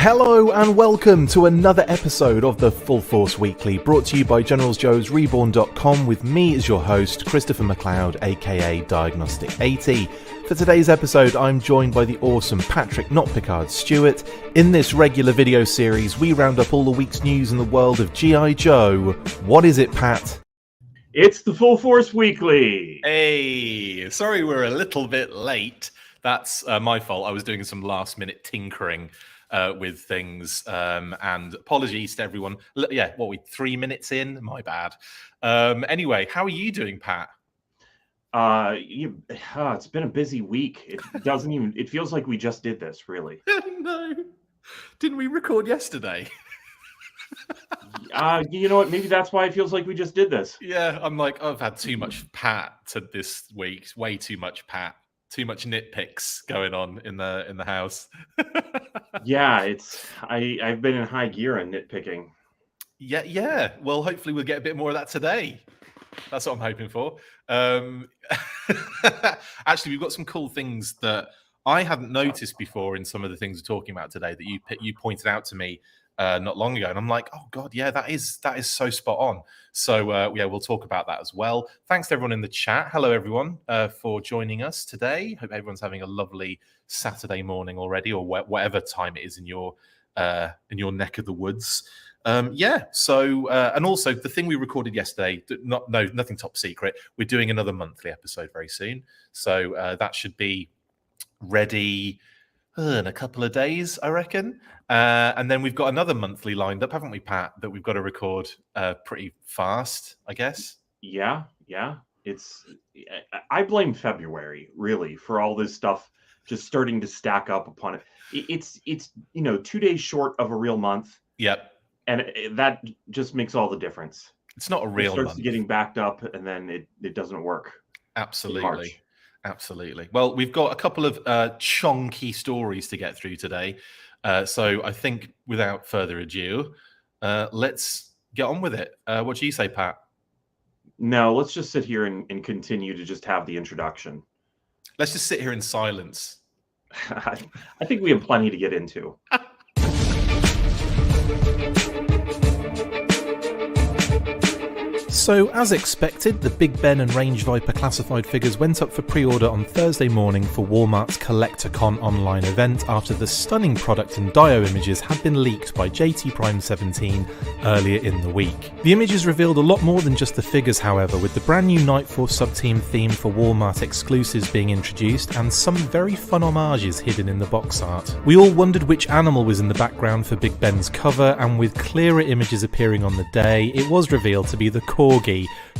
Hello and welcome to another episode of the Full Force Weekly, brought to you by Generals Joe's REBORN.com with me as your host, Christopher McLeod AKA Diagnostik80. For today's episode, I'm joined by the awesome Patrick Notpicard Stewart. In this regular video series, we round up all the week's news in the world of G.I. Joe. What is it, Pat? It's the Full Force Weekly. Hey, sorry we're a little bit late. That's my fault. I was doing some last-minute tinkering with things, and apologies to everyone. Yeah, what, we 3 minutes in? My bad. Anyway, how are you doing, Pat? It's been a busy week. It feels like we just did this, really. No. Didn't we record yesterday? You know what? Maybe that's why it feels like we just did this. Yeah, I'm like, I've had too much Pat to this week. Way too much Pat. Too much nitpicks going on in the house. Yeah, I've been in high gear on nitpicking. Yeah. Well, hopefully we'll get a bit more of that today. That's what I'm hoping for. Actually, we've got some cool things that I hadn't noticed before in some of the things we're talking about today that you pointed out to me not long ago, and I'm like, oh god, yeah, that is so spot on. So yeah, we'll talk about that as well. Thanks to everyone in the chat. Hello everyone for joining us today. Hope everyone's having a lovely Saturday morning already, or whatever time it is in your neck of the woods. Yeah. So and also the thing we recorded yesterday, nothing top secret. We're doing another monthly episode very soon, so that should be ready in a couple of days, I reckon. And then we've got another monthly lined up, haven't we, Pat, that we've got to record pretty fast, I guess. Yeah. I blame February, really, for all this stuff just starting to stack up upon it. It's 2 days short of a real month. Yep. And that just makes all the difference. It's not a real month. It starts getting backed up, and then it doesn't work. Absolutely. Well, we've got a couple of chonky stories to get through today. So I think without further ado, let's get on with it. What do you say, Pat? No, let's just sit here and continue to just have the introduction. Let's just sit here in silence. I think we have plenty to get into. So, as expected, the Big Ben and Range Viper classified figures went up for pre-order on Thursday morning for Walmart's CollectorCon online event after the stunning product and Dio images had been leaked by JT Prime 17 earlier in the week. The images revealed a lot more than just the figures, however, with the brand new Night Force sub-team theme for Walmart exclusives being introduced and some very fun homages hidden in the box art. We all wondered which animal was in the background for Big Ben's cover, and with clearer images appearing on the day, it was revealed to be the Corgi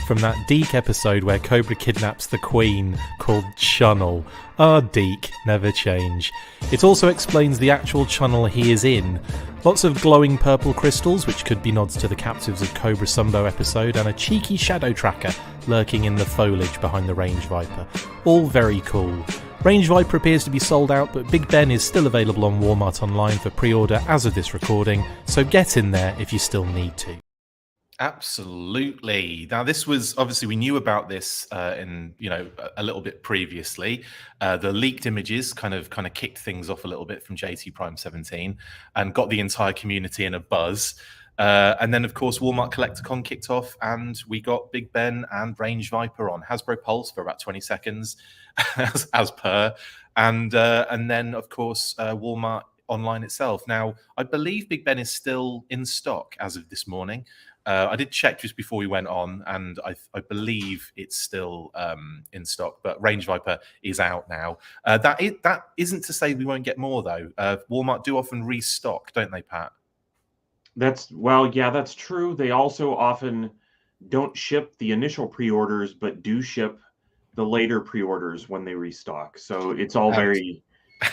from that Deke episode where Cobra kidnaps the Queen, called Chunnel. Deke, never change. It also explains the actual channel he is in. Lots of glowing purple crystals, which could be nods to the Captives of Cobra Sumbo episode, and a cheeky shadow tracker lurking in the foliage behind the Range Viper. All very cool. Range Viper appears to be sold out, but Big Ben is still available on Walmart Online for pre-order as of this recording, so get in there if you still need to. Absolutely. Now, this was obviously, we knew about this in a little bit previously. The leaked images kind of kicked things off a little bit from JT Prime 17 and got the entire community in a buzz. And then, of course, Walmart CollectorCon kicked off, and we got Big Ben and Range Viper on Hasbro Pulse for about 20 seconds, as per. And then, of course, Walmart Online itself. Now, I believe Big Ben is still in stock as of this morning. I did check just before we went on, and I believe it's still in stock, but Range Viper is out now. That isn't to say we won't get more, though. Walmart do often restock, don't they, Pat? That's true. They also often don't ship the initial pre-orders, but do ship the later pre-orders when they restock. So it's all very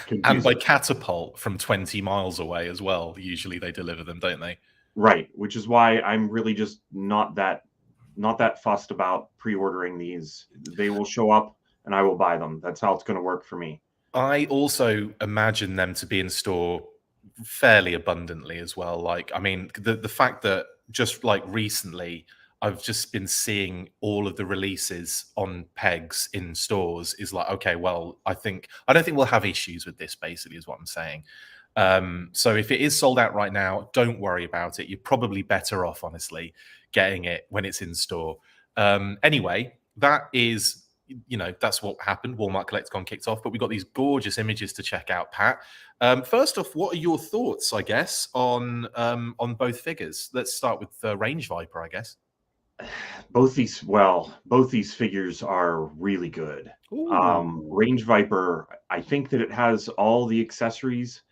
confusing. And by catapult from 20 miles away as well. Usually they deliver them, don't they? Right, which is why I'm really just not that fussed about pre-ordering these. They will show up and I will buy them. That's how it's going to work for me. I also imagine them to be in store fairly abundantly as well. Like, I mean, the fact that just like recently I've just been seeing all of the releases on pegs in stores is like, okay, well, I don't think we'll have issues with this, basically, is what I'm saying. So if it is sold out right now, don't worry about it. You're probably better off, honestly, getting it when it's in store. Anyway, that is, that's what happened. Walmart CollectorCon kicked off, but we've got these gorgeous images to check out, Pat. First off, what are your thoughts, I guess, on both figures? Let's start with Range Viper, I guess. Both these figures are really good. Range Viper, I think that it has all the accessories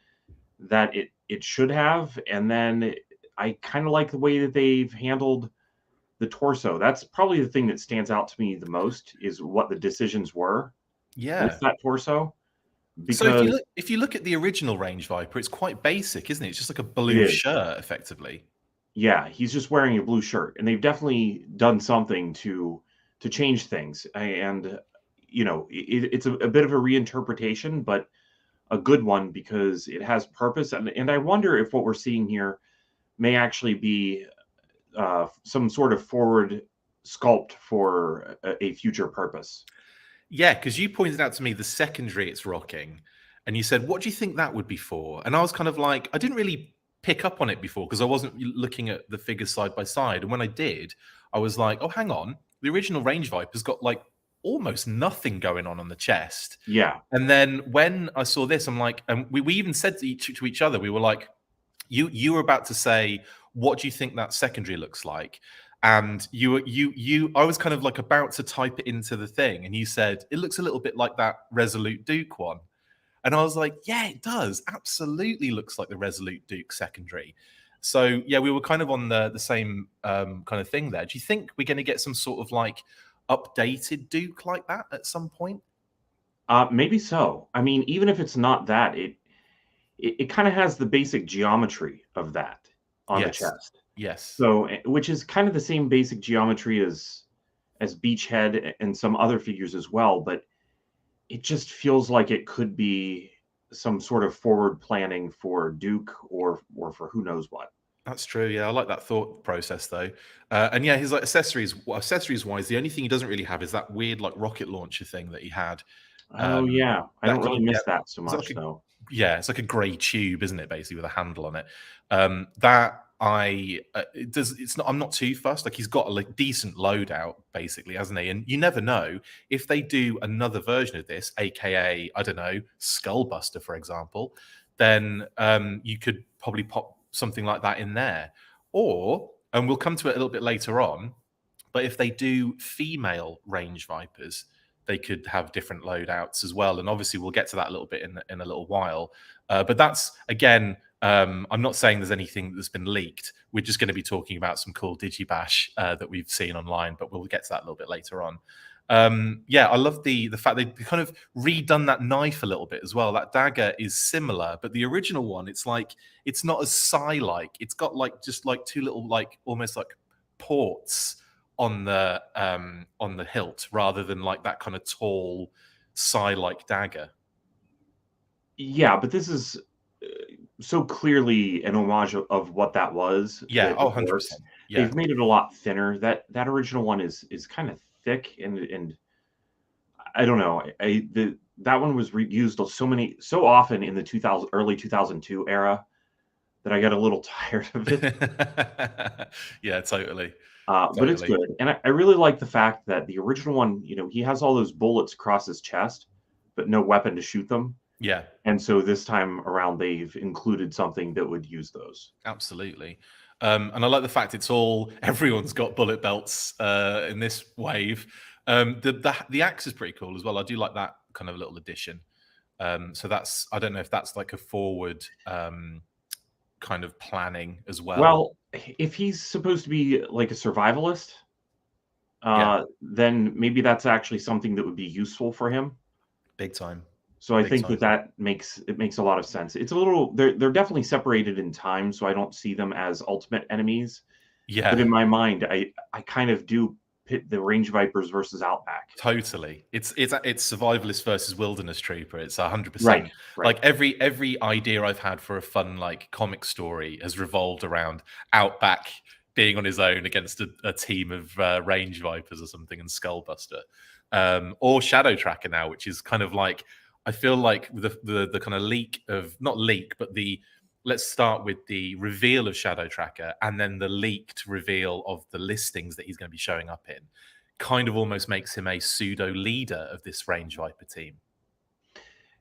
that it should have, and then I kind of like the way that they've handled the torso. That's probably the thing that stands out to me the most, is what the decisions were with that torso. Because so if you look at the original Range Viper, it's quite basic, isn't it? It's just like a blue shirt, effectively. Yeah, he's just wearing a blue shirt, and they've definitely done something to change things. And it's a bit of a reinterpretation, but a good one, because it has purpose. And I wonder if what we're seeing here may actually be some sort of forward sculpt for a future purpose. Yeah, because you pointed out to me the secondary it's rocking, and you said, what do you think that would be for? And I was kind of like, I didn't really pick up on it before because I wasn't looking at the figures side by side. And when I did, I was like, oh, hang on. The original Range Viper's got like almost nothing going on the chest. Yeah. And then when I saw this, I'm like, and we even said to each other, we were like, you were about to say, what do you think that secondary looks like? And I was kind of like about to type it into the thing, and you said it looks a little bit like that Resolute Duke one. And I was like, yeah, it does. Absolutely looks like the Resolute Duke secondary. So, yeah, we were kind of on the same kind of thing there. Do you think we're going to get some sort of like updated Duke like that at some point? Maybe so. I mean, even if it's not that, it kind of has the basic geometry of that on the chest. Yes. So, which is kind of the same basic geometry as Beachhead and some other figures as well, but it just feels like it could be some sort of forward planning for Duke or for who knows what. That's true. Yeah, I like that thought process though. And yeah, his like accessories wise, the only thing he doesn't really have is that weird like rocket launcher thing that he had. Oh yeah, I don't really miss that so much though. Yeah, it's like a grey tube, isn't it? Basically with a handle on it. That I'm not too fussed. Like he's got a like decent loadout, basically, hasn't he? And you never know if they do another version of this, aka I don't know, Skullbuster, for example. Then you could probably pop something like that in there, and we'll come to it a little bit later on. But if they do female Range Vipers, they could have different loadouts as well. And obviously, we'll get to that a little bit in a little while. But that's again. I'm not saying there's anything that's been leaked. We're just going to be talking about some cool digibash that we've seen online, but we'll get to that a little bit later on. Yeah, I love the fact they kind of redone that knife a little bit as well. That dagger is similar, but the original one, it's like it's not as Psy-like. It's got like just like two little like almost like ports on the hilt rather than like that kind of tall Psy-like dagger. Yeah, but this is so clearly an homage of what that was. Yeah, 100%. Yeah. They've made it a lot thinner. That original one is kind of thick and I don't know. That one was used so often in the early 2002 era that I got a little tired of it. Yeah, totally. But it's good, and I really like the fact that the original one, he has all those bullets across his chest, but no weapon to shoot them. Yeah. And so this time around, they've included something that would use those. Absolutely. And I like the fact everyone's got bullet belts in this wave. The axe is pretty cool as well. I do like that kind of little addition. So I don't know if that's like a forward kind of planning as well. Well, if he's supposed to be like a survivalist, then maybe that's actually something that would be useful for him. Big time. So I think that makes a lot of sense. It's a little they're definitely separated in time, so I don't see them as ultimate enemies. Yeah. But in my mind, I kind of do pit the Range Vipers versus Outback. Totally. It's survivalist versus wilderness trooper. It's 100%. Right. Like every idea I've had for a fun like comic story has revolved around Outback being on his own against a team of Range Vipers or something, and Skullbuster. Or Shadow Tracker now, which is kind of like I feel like the kind of leak of, not leak, but let's start with the reveal of Shadow Tracker and then the leaked reveal of the listings that he's going to be showing up in kind of almost makes him a pseudo leader of this Range Viper team.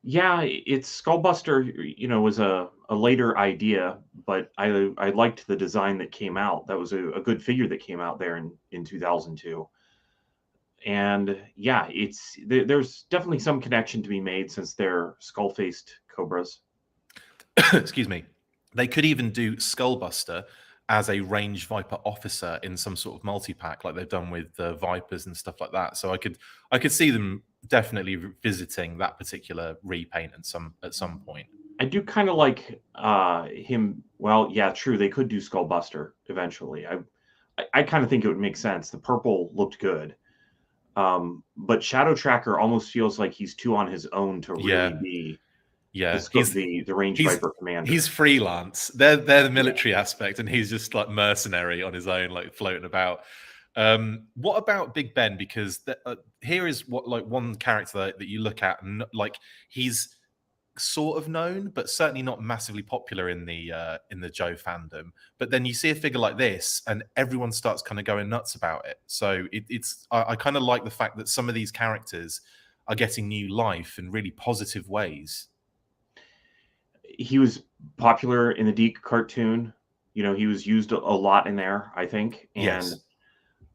Yeah, it's Skullbuster, was a later idea, but I liked the design that came out. That was a good figure that came out there in 2002. And yeah, there's definitely some connection to be made since they're skull-faced cobras. Excuse me. They could even do Skullbuster as a Range Viper officer in some sort of multi-pack like they've done with the Vipers and stuff like that. So I could see them definitely visiting that particular repaint at some point. I do kind of like him. Well, yeah, true. They could do Skullbuster eventually. I kind of think it would make sense. The purple looked good. But Shadow Tracker almost feels like he's too on his own to really be the Range Viper commander. He's freelance. They're the military aspect, and he's just like mercenary on his own, like floating about. What about Big Ben? Because here is what like one character that you look at, and like he's sort of known, but certainly not massively popular in the Joe fandom. But then you see a figure like this, and everyone starts kind of going nuts about it. So I kind of like the fact that some of these characters are getting new life in really positive ways. He was popular in the Deke cartoon. He was used a lot in there, I think. And yes.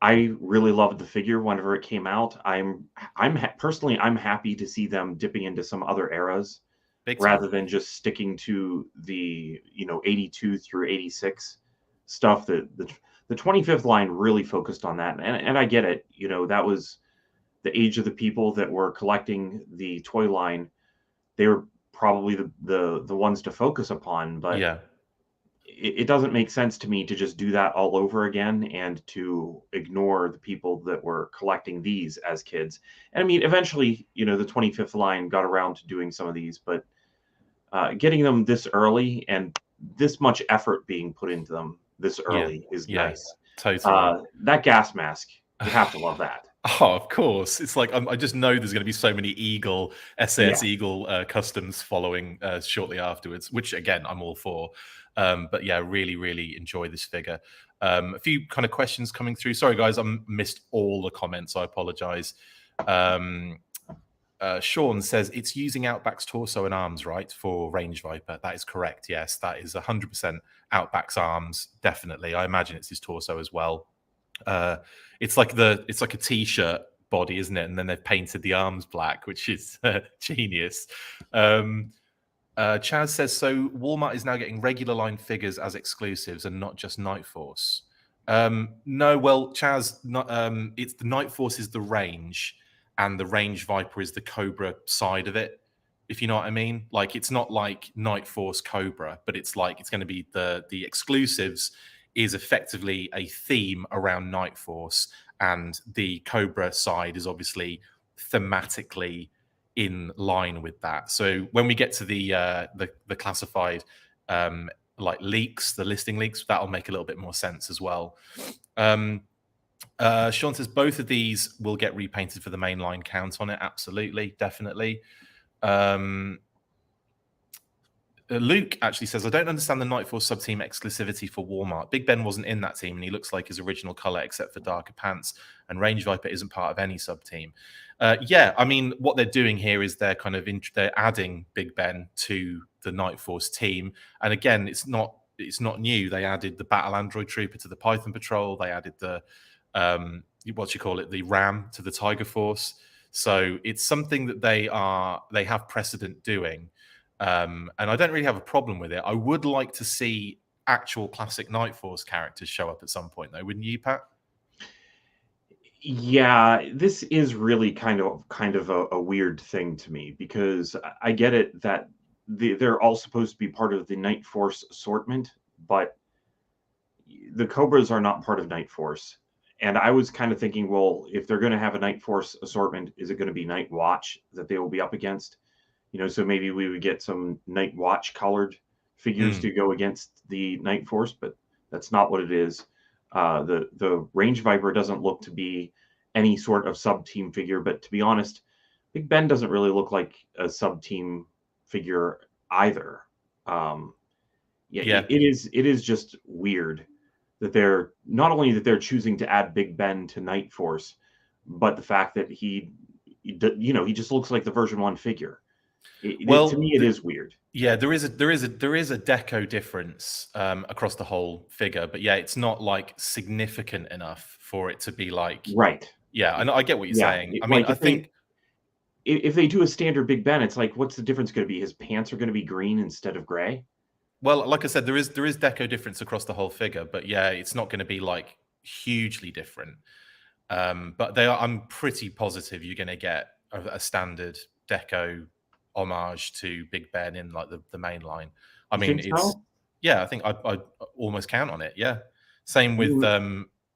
I really loved the figure whenever it came out. Personally, I'm happy to see them dipping into some other eras rather than just sticking to the 82 through 86 stuff. The 25th line really focused on that, and I get it. That was the age of the people that were collecting the toy line. They were probably the ones to focus upon, but yeah, it doesn't make sense to me to just do that all over again and to ignore the people that were collecting these as kids. And I mean, eventually, the 25th line got around to doing some of these, but getting them this early and this much effort being put into them this early is nice. Totally. That gas mask, you have to love that. Oh, of course. It's like I just know there's going to be so many SAS Eagle customs following shortly afterwards, which again I'm all for. But yeah, really, really enjoy this figure. A few kind of questions coming through. Sorry, guys, I missed all the comments. I apologize. Sean says it's using Outback's torso and arms, right, for Range Viper. That is correct. Yes, that is 100% Outback's arms. Definitely. I imagine it's his torso as well. It's like a t-shirt body, isn't it? And then they've painted the arms black, which is genius. Chaz says, so Walmart is now getting regular line figures as exclusives and not just Night Force. No, well, Chaz, it's the Night Force is the Range, and the Range Viper is the Cobra side of it, if you know what I mean. Like, it's not like Night Force Cobra, but it's like it's going to be the exclusives is effectively a theme around Night Force, and the Cobra side is obviously thematically in line with that. So when we get to the classified like leaks, the listing leaks, that'll make a little bit more sense as well. Sean says both of these will get repainted for the mainline count on it. Absolutely, definitely. Luke actually says, I don't understand the Night Force sub-team exclusivity for Walmart. Big Ben wasn't in that team, and he looks like his original color except for darker pants, and Range Viper isn't part of any sub-team. Yeah, I mean, what they're doing here is they're kind of they're adding Big Ben to the Night Force team. And again, it's not new. They added the Battle Android Trooper to the Python Patrol. They added the, the Ram to the Tiger Force. So it's something that they have precedent doing. And I don't really have a problem with it. I would like to see actual classic Night Force characters show up at some point, though, wouldn't you, Pat? Yeah, this is really kind of a weird thing to me, because I get it that they're all supposed to be part of the Night Force assortment, but the Cobras are not part of Night Force. And I was kind of thinking, well, if they're going to have a Night Force assortment, is it going to be Night Watch that they will be up against? So maybe we would get some Night Watch colored figures to go against the Night Force, but that's not what it is. The Range Viper doesn't look to be any sort of sub-team figure, but to be honest, Big Ben doesn't really look like a sub-team figure either. Yeah. It is just weird that they're not only that they're choosing to add Big Ben to Night Force, but the fact that he just looks like the version 1 figure. To me, it is weird. Yeah, there is a deco difference across the whole figure, but yeah, it's not like significant enough for it to be like Right. Yeah, I get what you're saying. I mean, I think if they do a standard Big Ben, it's like, what's the difference going to be? His pants are going to be green instead of gray. Well, like I said, there is deco difference across the whole figure, but yeah, it's not going to be like hugely different. But I'm pretty positive you're going to get a standard deco homage to Big Ben in like the main line. I mean, yeah, I think I'd almost count on it. Yeah, same with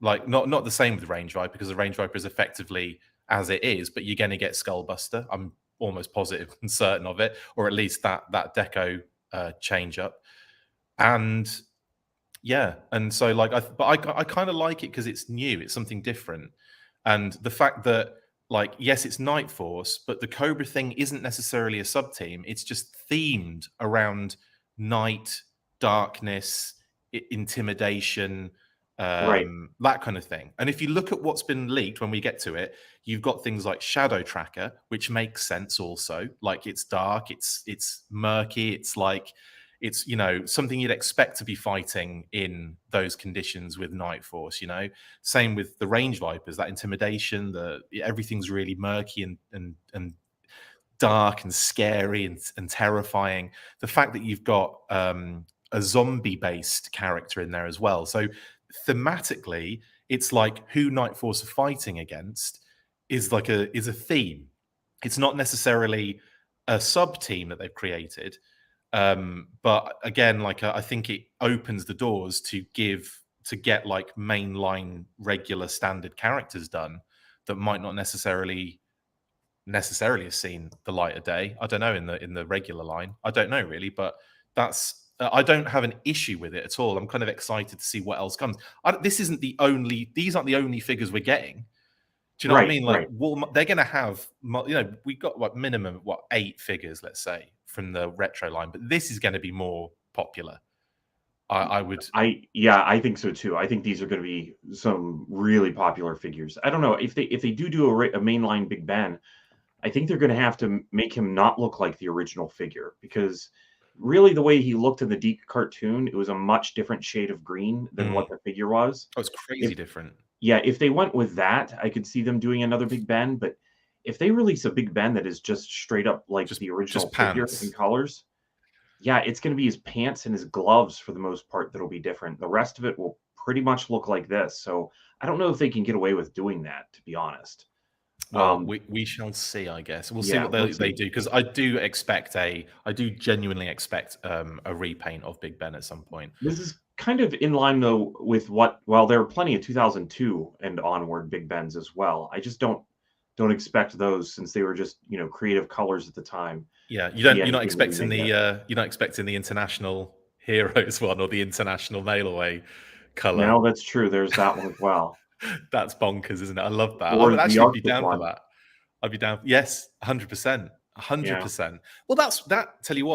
like not the same with Range Viper, because the Range Viper is effectively as it is, but you're going to get Skullbuster. I'm almost positive and certain of it, or at least that deco change up. And yeah, and so like I kind of like it because it's new, it's something different, and the fact that like yes, it's Night Force, but the Cobra thing isn't necessarily a sub team. It's just themed around night, darkness, intimidation, that kind of thing. And if you look at what's been leaked when we get to it, you've got things like Shadow Tracker, which makes sense also. Like it's dark, it's murky, it's like it's, you know, something you'd expect to be fighting in those conditions with Night Force, you know. Same with the Range Vipers, that intimidation, everything's really murky and dark and scary and terrifying. The fact that you've got a zombie-based character in there as well. So thematically, it's like who Night Force are fighting against is a theme. It's not necessarily a sub-team that they've created. But again, like I think it opens the doors to get like mainline regular standard characters done that might not necessarily have seen the light of day. I don't know in the regular line. I don't know really, but that's I don't have an issue with it at all. I'm kind of excited to see what else comes. These aren't the only figures we're getting. Do you know what I mean? Like Walmart, they're going to have, you know, we got what minimum 8 figures, let's say, from the retro line, but this is going to be more popular. I I think so too. I think these are going to be some really popular figures. I don't know if they do a mainline Big Ben. I think they're going to have to make him not look like the original figure, because really the way he looked in the Deke cartoon, it was a much different shade of green than what the figure was. Oh, it's crazy different. Yeah, if they went with that, I could see them doing another Big Ben. But if they release a Big Ben that is just straight up like the original figure in colors, yeah, it's going to be his pants and his gloves for the most part that'll be different. The rest of it will pretty much look like this. So I don't know if they can get away with doing that, to be honest. Well, we shall see, I guess. We'll see what they do, because I do genuinely expect a repaint of Big Ben at some point. This is kind of in line though with there are plenty of 2002 and onward Big Bens as well. I just don't expect those, since they were just, you know, creative colors at the time. Yeah, you're not expecting the International Heroes one or the International Mail Away color. No, that's true. There's that one as well. That's bonkers, isn't it? I love that. I would actually be down for that. I'd be down. Yes, 100%. 100%. Well, that. Tell you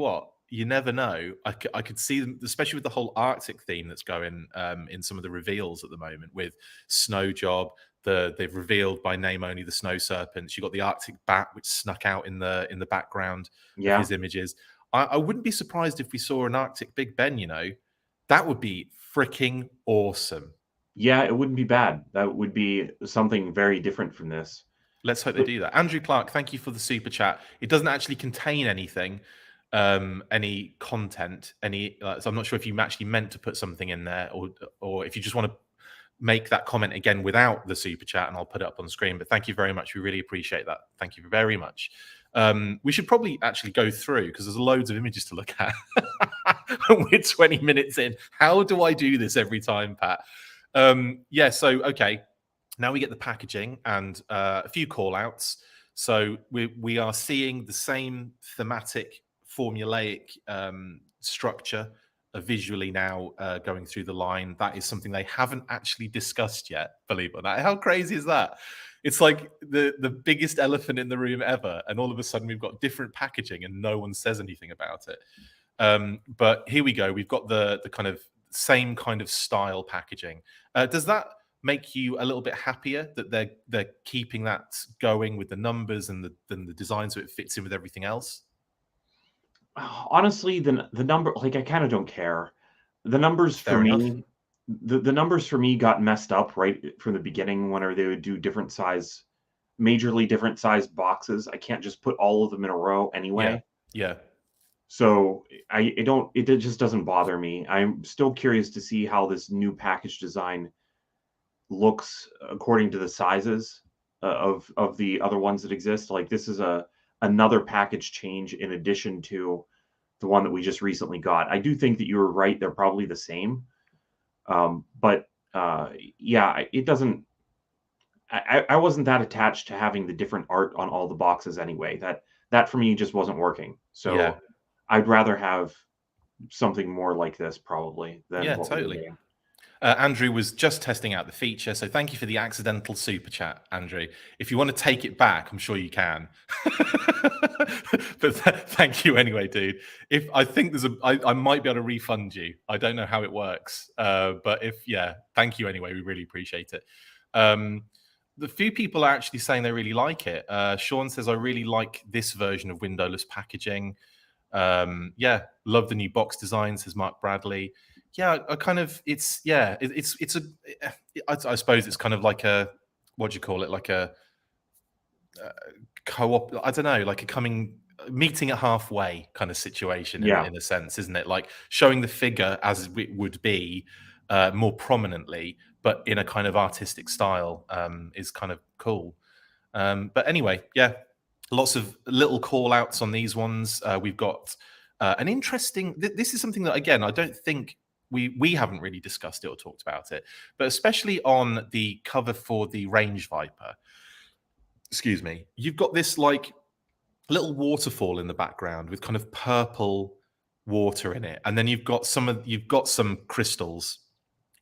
what, you never know. I could see them, especially with the whole Arctic theme that's going in some of the reveals at the moment with Snow Job. They've revealed by name only the Snow Serpents. You got the Arctic Bat, which snuck out in the background of his images. I wouldn't be surprised if we saw an Arctic Big Ben. You know, that would be freaking awesome. Yeah, it wouldn't be bad. That would be something very different from this. Let's hope they do that. Andrew Clark, thank you for the super chat. It doesn't actually contain anything, any content, so I'm not sure if you actually meant to put something in there, or if you just want to make that comment again without the super chat, and I'll put it up on screen. But thank you very much. We really appreciate that. Thank you very much. We should probably actually go through, because there's loads of images to look at. We're 20 minutes in. How do I do this every time, Pat? So okay, now we get the packaging and a few call outs. So we are seeing the same thematic formulaic structure visually now going through the line. That is something they haven't actually discussed yet, believe it or not. How crazy is that? it's like the biggest elephant in the room ever, and all of a sudden we've got different packaging and no one says anything about it. But here we go. We've got the kind of same kind of style packaging. Does that make you a little bit happier that they're keeping that going with the numbers and the design so it fits in with everything else? Honestly, the number, like, I kind of don't care. The numbers for Fair enough. me, the numbers for me got messed up right from the beginning whenever they would do different size, majorly different size boxes. I can't just put all of them in a row anyway. Yeah. So it just doesn't bother me. I'm still curious to see how this new package design looks according to the sizes of the other ones that exist. Like, this is another package change in addition to the one that we just recently got. I do think that you were right. They're probably the same. But yeah, it doesn't, I wasn't that attached to having the different art on all the boxes anyway. That for me just wasn't working. So Yeah. I'd rather have something more like this probably than Yeah, what we're totally. doing. Andrew was just testing out the feature, so thank you for the accidental super chat, Andrew. If you want to take it back, I'm sure you can. But thank you anyway, dude. If I think I might be able to refund you. I don't know how it works, but thank you anyway. We really appreciate it. The few people are actually saying they really like it. Sean says, I really like this version of windowless packaging. Love the new box design, says Mark Bradley. Yeah, I kind of, I suppose it's kind of like a, what do you call it? Like a co-op, I don't know, like meeting it halfway kind of situation in a sense, isn't it? Like showing the figure as it would be more prominently, but in a kind of artistic style is kind of cool. But anyway, yeah, lots of little call outs on these ones. We've got an interesting, this is something that, again, I don't think we haven't really discussed it or talked about it, but especially on the cover for the Range Viper, excuse me, you've got this like little waterfall in the background with kind of purple water in it, and then you've got some crystals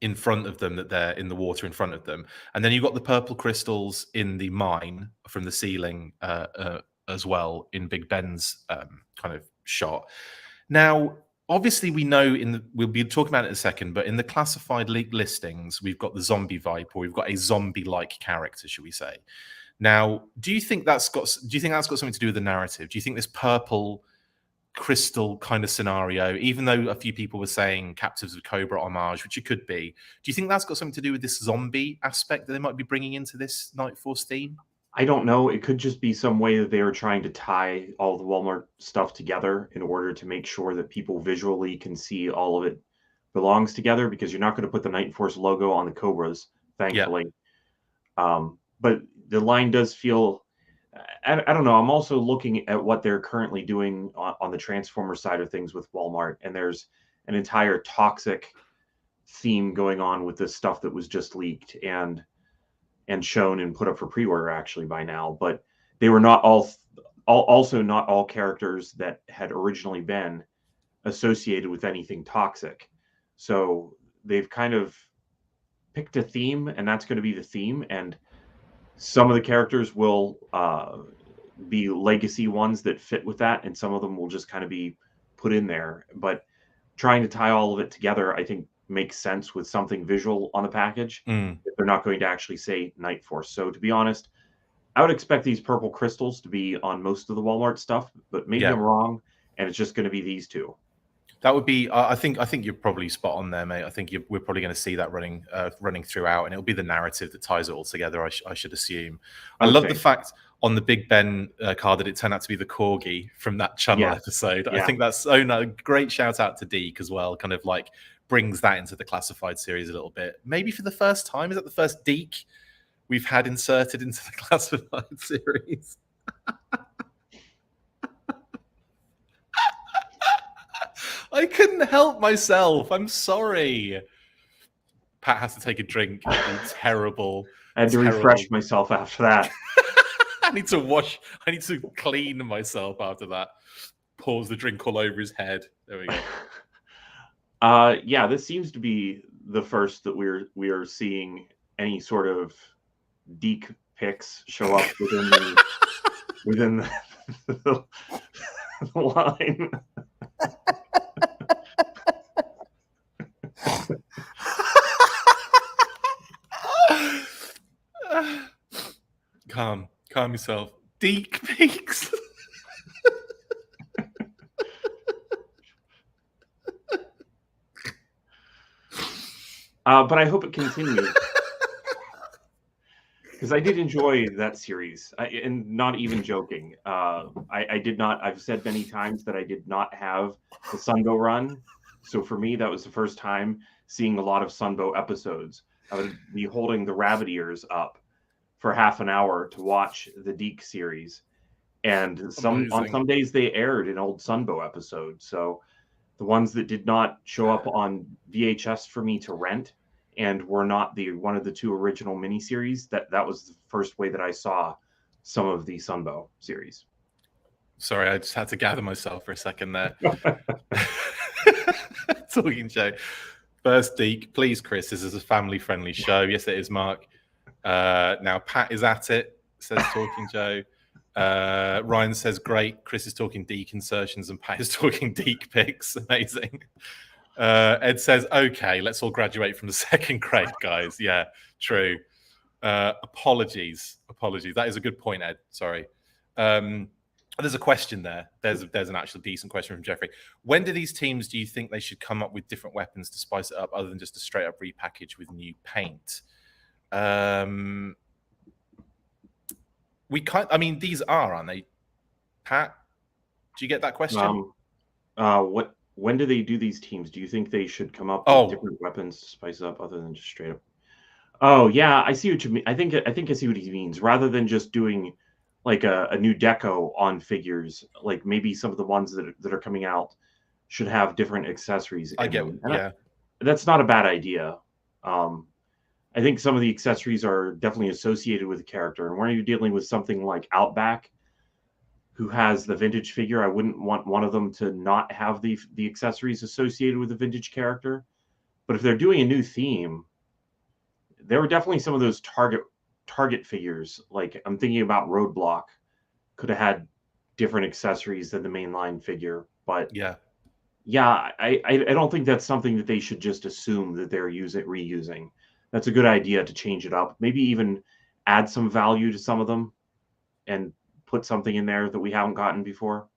in front of them, that they're in the water in front of them, and then you've got the purple crystals in the mine from the ceiling as well in Big Ben's kind of shot. Now, obviously, we know we'll be talking about it in a second, but in the classified listings, we've got the zombie vibe, or we've got a zombie-like character, should we say? Now, do you think that's got something to do with the narrative? Do you think this purple crystal kind of scenario, even though a few people were saying Captives of Cobra homage, which it could be, do you think that's got something to do with this zombie aspect that they might be bringing into this Night Force theme? I don't know. It could just be some way that they were trying to tie all the Walmart stuff together in order to make sure that people visually can see all of it belongs together, because you're not going to put the Night Force logo on the Cobras, thankfully. Yeah. But the line does feel, I don't know. I'm also looking at what they're currently doing on the Transformer side of things with Walmart, and there's an entire toxic theme going on with this stuff that was just leaked and shown and put up for pre-order actually by now. But they were not also not all characters that had originally been associated with anything toxic. So they've kind of picked a theme, and that's going to be the theme. And some of the characters will be legacy ones that fit with that, and some of them will just kind of be put in there. But trying to tie all of it together, I think, makes sense with something visual on the package if they're not going to actually say Night Force. So to be honest, I would expect these purple crystals to be on most of the Walmart stuff, but maybe I'm wrong, and it's just going to be these two. That would be, I think you're probably spot on there, mate. I think we're probably going to see that running throughout, and it'll be the narrative that ties it all together, I should assume. I love the fact on the Big Ben card that it turned out to be the Corgi from that channel episode. Yeah. I think that's great shout out to Deke as well, kind of like brings that into the classified series a little bit. Maybe for the first time, is that the first Deke we've had inserted into the classified series? I couldn't help myself. I'm sorry. Pat has to take a drink. It's terrible. I had to refresh myself after that. I need to clean myself after that. Pours the drink all over his head. There we go. Yeah, this seems to be the first that we are seeing any sort of Deke pics show up within the line. Calm yourself. Deek peaks. But I hope it continues. Because I did enjoy that series, and not even joking. I did not. I've said many times that I did not have the Sunbow run, so for me that was the first time seeing a lot of Sunbow episodes. I would be holding the rabbit ears up for half an hour to watch the Deke series, and on some days they aired an old Sunbow episode. So the ones that did not show up on VHS for me to rent and were not one of the two original miniseries, that was the first way that I saw some of the Sunbow series. Sorry, I just had to gather myself for a second there. Talking Joe. First, Deke, please, Chris, this is a family-friendly show. Yes, it is, Mark. Now, Pat is at it, says Talking Joe. Ryan says, great. Chris is talking Deke insertions and Pat is talking Deke pics. Amazing. Ed says, okay, let's all graduate from the second grade, guys. Yeah, true. Apologies. That is a good point, Ed. Sorry. There's a question there. There's an actual decent question from Jeffrey. When do these teams, do you think they should come up with different weapons to spice it up other than just a straight up repackage with new paint? These aren't they? Pat, do you get that question? When do they do these teams? Do you think they should come up with different weapons to spice up other than just straight up? Oh yeah, I see what you mean. I think I see what he means. Rather than just doing like a new deco on figures, like maybe some of the ones that are coming out should have different accessories. That's not a bad idea. I think some of the accessories are definitely associated with the character, and when you're dealing with something like Outback, who has the vintage figure, I wouldn't want one of them to not have the accessories associated with the vintage character. But if they're doing a new theme, there were definitely some of those target figures. Like I'm thinking about Roadblock, could have had different accessories than the mainline figure. But yeah, I don't think that's something that they should just assume that they're reusing. That's a good idea to change it up. Maybe even add some value to some of them and put something in there that we haven't gotten before.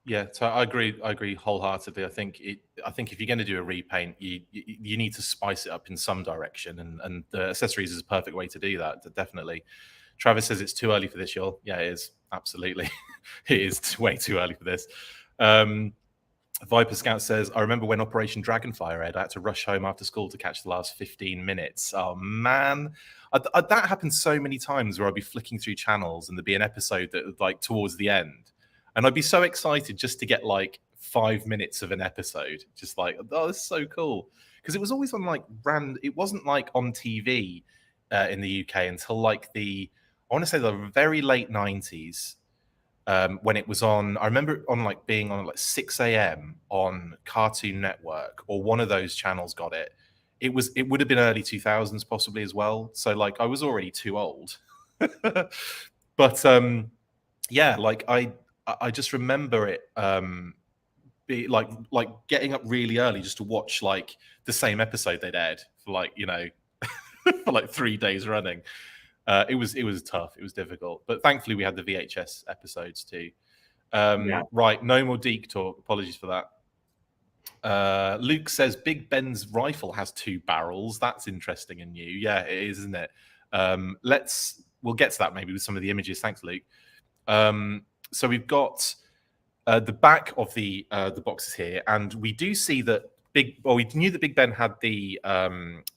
Yeah, so I agree wholeheartedly. I think if you're going to do a repaint, you need to spice it up in some direction, and the accessories is a perfect way to do that. Definitely. Travis says it's too early for this, y'all. Yeah, it is. Absolutely. It is way too early for this. Viper Scout says, I remember when Operation Dragonfire aired, I had to rush home after school to catch the last 15 minutes. Oh, man. That happened so many times where I'd be flicking through channels and there'd be an episode that was like towards the end. And I'd be so excited just to get like 5 minutes of an episode. Just like, oh, this is so cool. Because it was always on like it wasn't like on TV in the UK until like I want to say the very late 90s. When it was on, I remember on like being on like 6 a.m. on Cartoon Network or one of those channels got it. It would have been early 2000s possibly as well. So like I was already too old. But yeah, like I just remember it be like getting up really early just to watch like the same episode they'd aired for like, you know, for like 3 days running. It was tough. It was difficult, but thankfully we had the VHS episodes too. Right, no more Deke talk. Apologies for that. Luke says Big Ben's rifle has 2 barrels. That's interesting and new. Yeah, it is, isn't it? We'll get to that maybe with some of the images. Thanks, Luke. So we've got the back of the boxes here, and we do see that we knew that Big Ben had the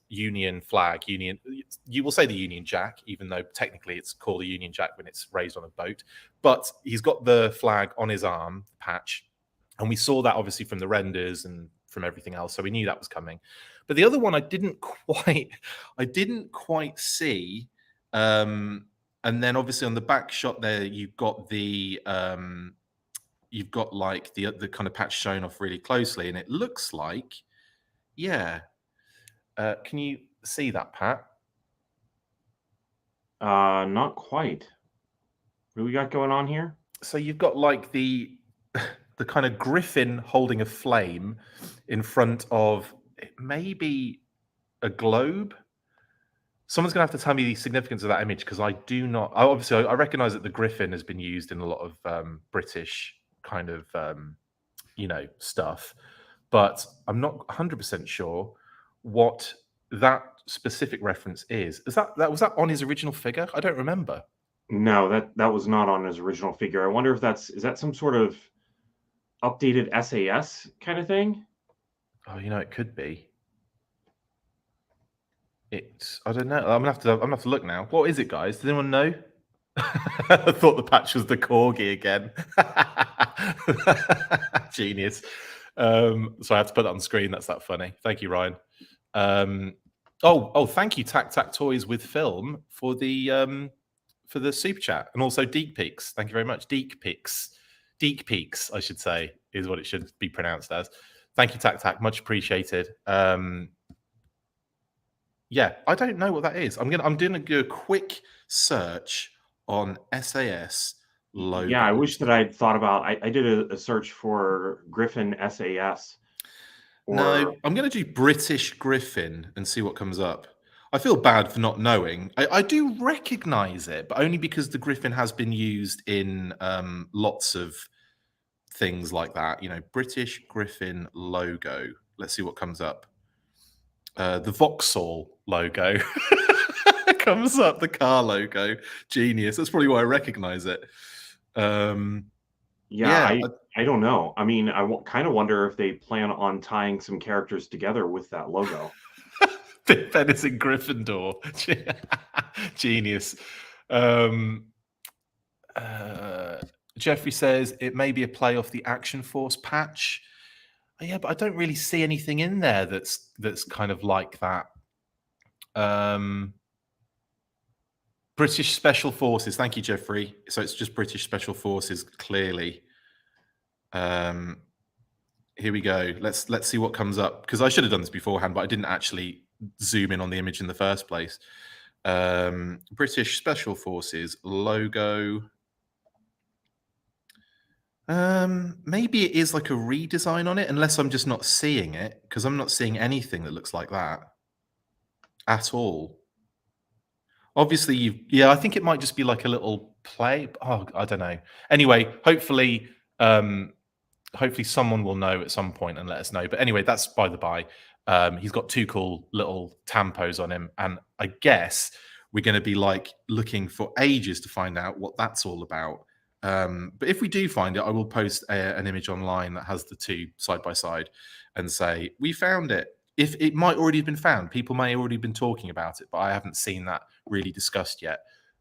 Union flag. You will say the Union Jack, even though technically it's called a Union Jack when it's raised on a boat. But he's got the flag on his arm patch, and we saw that obviously from the renders and from everything else, so we knew that was coming. But the other one I didn't quite see. And then obviously on the back shot there, you've got like the kind of patch shown off really closely, and it looks like, yeah. Can you see that, Pat? Not quite. What do we got going on here? So you've got like the the kind of griffin holding a flame in front of maybe a globe. Someone's going to have to tell me the significance of that image because I do not. Obviously, I recognize that the griffin has been used in a lot of British kind of stuff, but I'm not 100% sure what that specific reference is. Is that was that on his original figure? I don't remember. No, that was not on his original figure. I wonder if is that some sort of updated SAS kind of thing? Oh, it could be. I don't know. I'm gonna have to look now. What is it, guys? Does anyone know? I thought the patch was the corgi again. Genius. So I have to put that on screen. That's that funny. Thank you, Ryan. Thank you, Tac Tac Toys with Film for the super chat, and also Deek Peaks. Thank you very much. Deek Peaks, I should say, is what it should be pronounced as. Thank you, Tac Tac. Much appreciated. Yeah, I don't know what that is. I'm doing a quick search on SAS logo. Yeah, I wish that I'd thought about. I did a search for Griffin SAS. No, I'm going to do British Griffin and see what comes up. I feel bad for not knowing. I do recognize it, but only because the Griffin has been used in lots of things like that. British Griffin logo. Let's see what comes up. The Vauxhall logo comes up, the car logo. Genius. That's probably why I recognize it. Yeah, I don't know. I mean, I kind of wonder if they plan on tying some characters together with that logo. Ben is in Gryffindor. Genius. Jeffrey says it may be a play off the Action Force patch. Yeah, but I don't really see anything in there that's kind of like that. British Special Forces. Thank you, Jeffrey. So it's just British Special Forces, clearly. Here we go. Let's see what comes up, because I should have done this beforehand, but I didn't actually zoom in on the image in the first place. British Special Forces logo. Maybe it is like a redesign on it, unless I'm just not seeing it, because I'm not seeing anything that looks like that at all. Obviously, I think it might just be like a little play. Oh, I don't know. Anyway, hopefully someone will know at some point and let us know. But anyway, that's by the by. He's got two cool little tampos on him, and I guess we're going to be like looking for ages to find out what that's all about. But if we do find it, I will post an image online that has the two side by side and say, we found it. If it might already have been found, people may have already been talking about it, but I haven't seen that really discussed yet.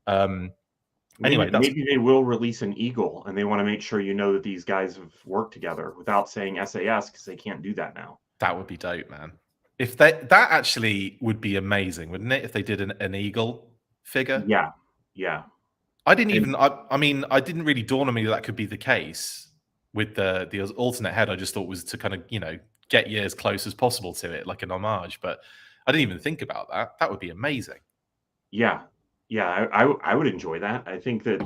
Anyway, maybe they will release an eagle, and they want to make sure you know that these guys have worked together without saying SAS, because they can't do that now. That would be dope, man. If that actually would be amazing, wouldn't it? If they did an eagle figure. Yeah. I didn't even. I mean, I didn't really dawn on me that could be the case with the alternate head. I just thought was to kind of get you as close as possible to it, like an homage. But I didn't even think about that. That would be amazing. Yeah. I would enjoy that. I think that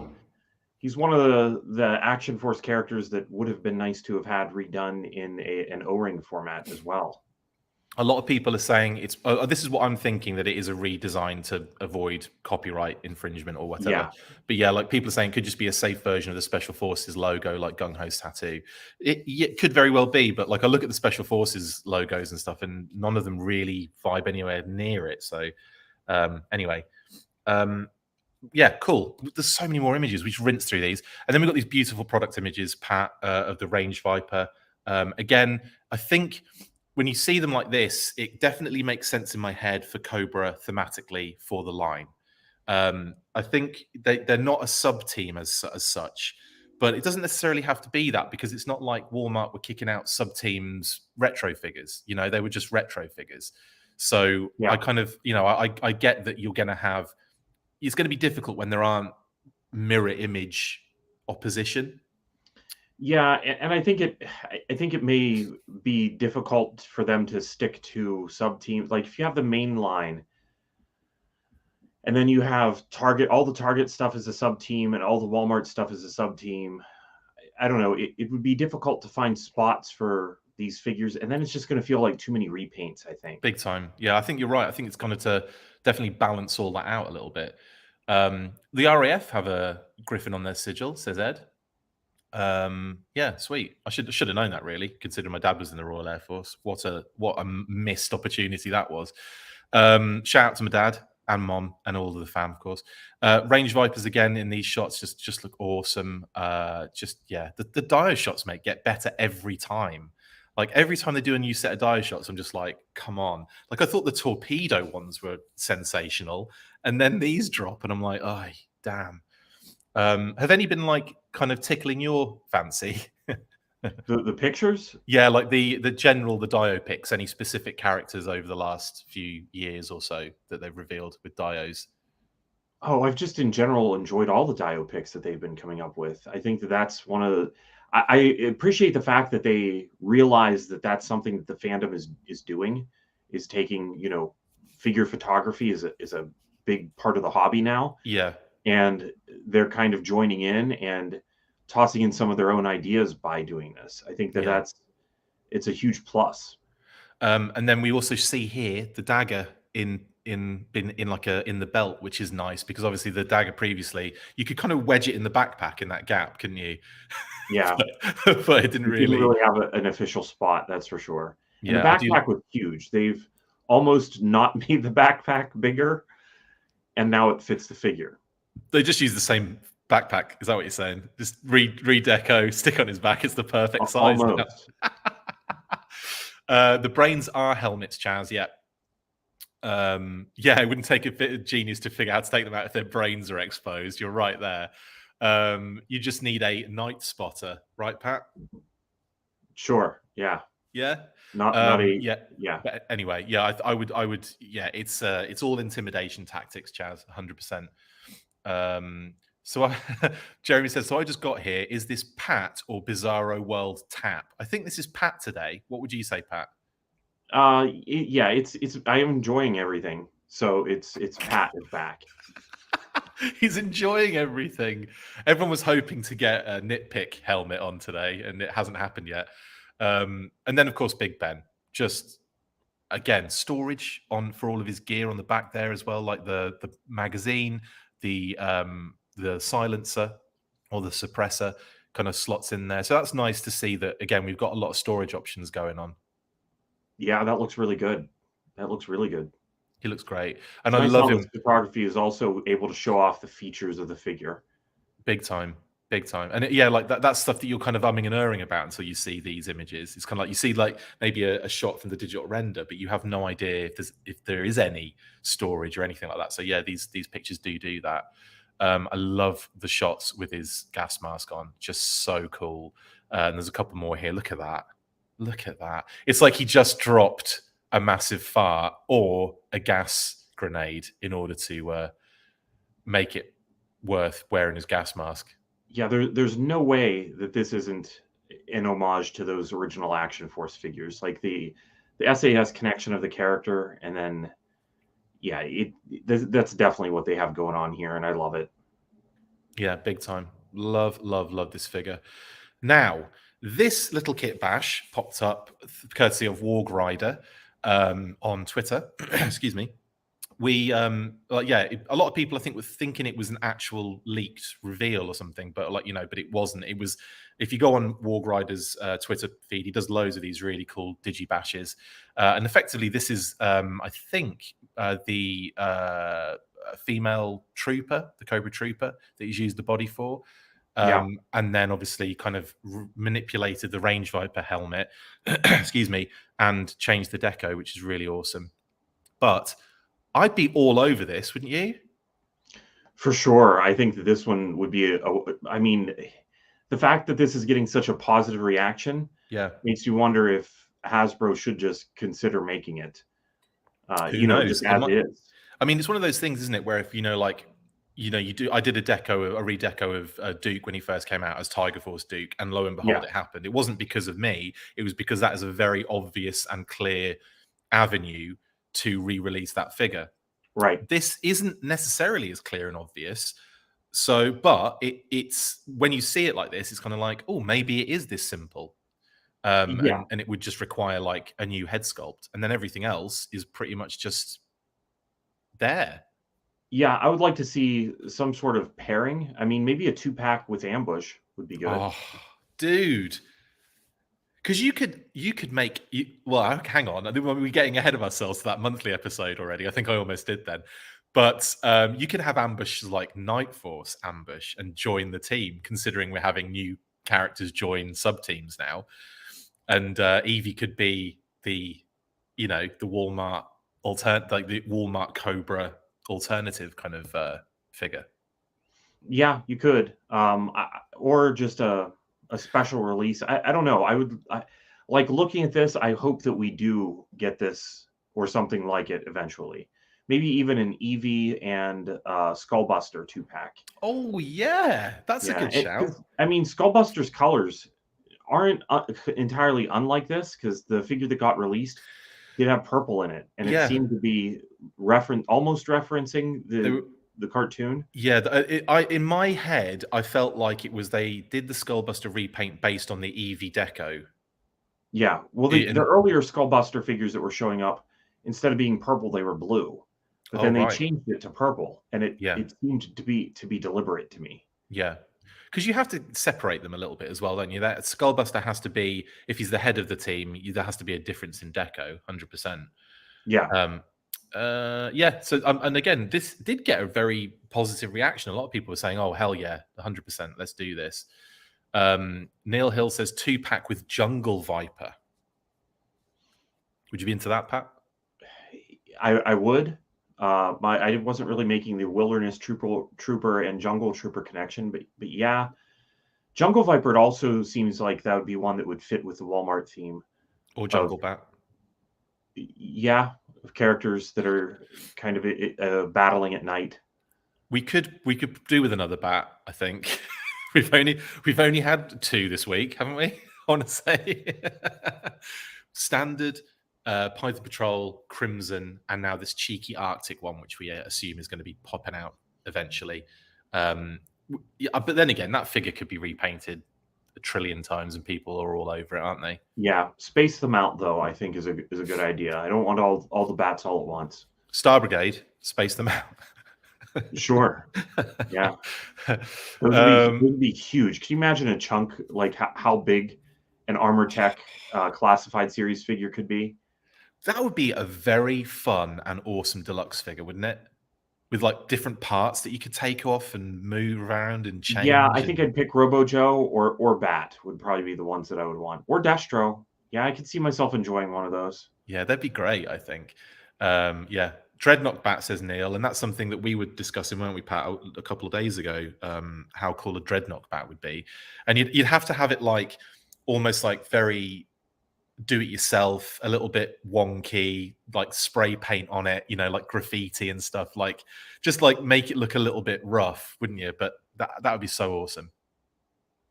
he's one of the Action Force characters that would have been nice to have had redone in an O-ring format as well. A lot of people are saying it's. This is what I'm thinking, that it is a redesign to avoid copyright infringement or whatever. Yeah. But yeah, like people are saying, it could just be a safe version of the Special Forces logo, like Gung Ho's tattoo. It could very well be, but like I look at the Special Forces logos and stuff, and none of them really vibe anywhere near it. So anyway, yeah, cool. There's so many more images. We just rinse through these, and then we've got these beautiful product images, Pat, of the Range Viper. Again, I think when you see them like this, it definitely makes sense in my head for Cobra thematically for the line. I think they're not a sub team as such, but it doesn't necessarily have to be that, because it's not like Walmart were kicking out sub teams retro figures. They were just retro figures. So yeah. I kind of, I get that you're going to have. It's going to be difficult when there aren't mirror image opposition. Yeah, and I think it may be difficult for them to stick to sub teams. Like if you have the main line, And then you have Target. All the Target stuff is a sub team, and all the Walmart stuff is a sub team. I don't know. It would be difficult to find spots for these figures, and then it's just going to feel like too many repaints, I think. Big time. Yeah, I think you're right. I think it's going to definitely balance all that out a little bit. The RAF have a Griffin on their sigil, says Ed. Yeah, sweet. I should have known that, really, considering my dad was in the Royal Air Force. What a missed opportunity that was. Shout out to my dad and mom and all of the fam, of course. Range Vipers again in these shots just look awesome. The Dio shots, mate, get better every time. Like every time they do a new set of Dio shots, I'm just like, come on. Like I thought the torpedo ones were sensational, and then these drop, and I'm like, oh damn. Have any been like kind of tickling your fancy? The pictures? Yeah, like the Dio picks, any specific characters over the last few years or so that they've revealed with Dios? Oh, I've just in general enjoyed all the Dio picks that they've been coming up with. I think that's one of the. I appreciate the fact that they realize that that's something that the fandom is doing, is taking, figure photography is a big part of the hobby now. Yeah. And they're kind of joining in and tossing in some of their own ideas by doing this. I think that it's a huge plus. And then we also see here the dagger in the belt, which is nice because obviously the dagger previously you could kind of wedge it in the backpack in that gap, couldn't you? Yeah, but it didn't really have an official spot, that's for sure. And yeah, the backpack was huge. They've almost not made the backpack bigger, and now it fits the figure. They just use the same backpack. Is that what you're saying? Just redeco, stick on his back. It's the perfect size. Almost. The brains are helmets, Chaz. Yeah. Yeah, it wouldn't take a bit of genius to figure out how to take them out if their brains are exposed. You're right there. You just need a night spotter, right, Pat? Sure. Yeah. Yeah. Not yeah. But anyway, yeah, I would. Yeah, it's all intimidation tactics, Chaz. 100%. So Jeremy says, so I just got here. Is this Pat or Bizarro World Tap? I think this is Pat today. What would you say, Pat? Yeah, it's I am enjoying everything. So it's Pat is back. He's enjoying everything. Everyone was hoping to get a nitpick helmet on today, and it hasn't happened yet. And then of course Big Ben, just again storage on for all of his gear on the back there as well, like the magazine, the silencer or the suppressor kind of slots in there. So that's nice to see that again we've got a lot of storage options going on. Yeah, that looks really good. He looks great, and I love him. Photography is also able to show off the features of the figure. Big time. And yeah, like that's stuff that you're kind of umming and erring about until you see these images. It's kind of like you see like maybe a shot from the digital render, but you have no idea if there is any storage or anything like that. So yeah, these pictures do that. I love the shots with his gas mask on, just so cool. And there's a couple more here. Look at that. It's like he just dropped a massive fart or a gas grenade in order to make it worth wearing his gas mask. Yeah, there's no way that this isn't an homage to those original Action Force figures, like the SAS connection of the character, and then yeah, that's definitely what they have going on here, and I love it. Yeah, big time. Love this figure. Now, this little kit bash popped up courtesy of Warg Rider on Twitter. Excuse me. We a lot of people I think were thinking it was an actual leaked reveal or something, but but it wasn't. It was, if you go on Warg Rider's Twitter feed, he does loads of these really cool digibashes, and effectively this is I think the female trooper, the Cobra Trooper that he's used the body for. And then obviously kind of manipulated the Range Viper helmet, excuse me, and changed the deco, which is really awesome. But I'd be all over this, wouldn't you? For sure. I think that this one would be I mean, the fact that this is getting such a positive reaction makes you wonder if Hasbro should just consider making it. Who knows? Just as it is. I mean, it's one of those things, isn't it, where if you do. I did a redeco of Duke when he first came out as Tiger Force Duke, and lo and behold, it happened. It wasn't because of me. It was because that is a very obvious and clear avenue to re-release that figure. Right. This isn't necessarily as clear and obvious. So, but it's when you see it like this, it's kind of like, oh, maybe it is this simple. Yeah. And it would just require like a new head sculpt, and then everything else is pretty much just there. Yeah, I would like to see some sort of pairing. I mean, maybe a 2-pack with ambush would be good. Oh, dude. Because you could make well, hang on. I think we're getting ahead of ourselves to that monthly episode already. I think I almost did then. But you could have ambush like Night Force ambush and join the team, considering we're having new characters join sub teams now. And Evie could be the Walmart like the Walmart Cobra alternative kind of figure. Yeah, you could. Or just a special release. I don't know. Like looking at this, I hope that we do get this or something like it eventually. Maybe even an Eevee and Skullbuster 2-pack. Oh yeah, that's a good shout. I mean, Skullbuster's colors aren't entirely unlike this, because the figure that got released did have purple in it, and it seemed to be almost referencing the cartoon. Yeah, in my head, I felt like it was they did the Skullbuster repaint based on the Eevee deco. Yeah, well, the earlier Skullbuster figures that were showing up, instead of being purple, they were blue. But then they changed it to purple, and it seemed to be deliberate to me. Yeah, because you have to separate them a little bit as well, don't you? That Skullbuster has to be, if he's the head of the team, there has to be a difference in deco, 100%. Yeah. Yeah. So, and again, this did get a very positive reaction. A lot of people were saying, "Oh, hell yeah, 100%, let's do this." Neil Hill says 2-pack with Jungle Viper. Would you be into that, Pat? I would. I wasn't really making the Wilderness Trooper and Jungle Trooper connection, but yeah, Jungle Viper. It also seems like that would be one that would fit with the Walmart theme. Or Jungle Bat. Yeah, characters that are kind of battling at night. We could do with another bat. I think we've only had 2 this week, haven't we? I want to say standard. Python Patrol, Crimson, and now this cheeky Arctic one, which we assume is going to be popping out eventually. But then again, that figure could be repainted a trillion times, and people are all over it, aren't they? Yeah, space them out though. I think is a good idea. I don't want all the bats all at once. Star Brigade, space them out. Sure. Yeah, those would be huge. Can you imagine a chunk like how big an Armor Tech classified series figure could be? That would be a very fun and awesome deluxe figure, wouldn't it? With like different parts that you could take off and move around and change. Yeah, I think I'd pick Robo Joe or Bat would probably be the ones that I would want. Or Destro. Yeah, I could see myself enjoying one of those. Yeah, that'd be great, I think. Yeah. Dreadnought Bat, says Neil, and that's something that we were discussing, weren't we, Pat, a couple of days ago, how cool a Dreadnought Bat would be. And you'd have to have it like almost like very do-it-yourself, a little bit wonky, like spray paint on it, like graffiti and stuff, like just like make it look a little bit rough, wouldn't you? But that would be so awesome.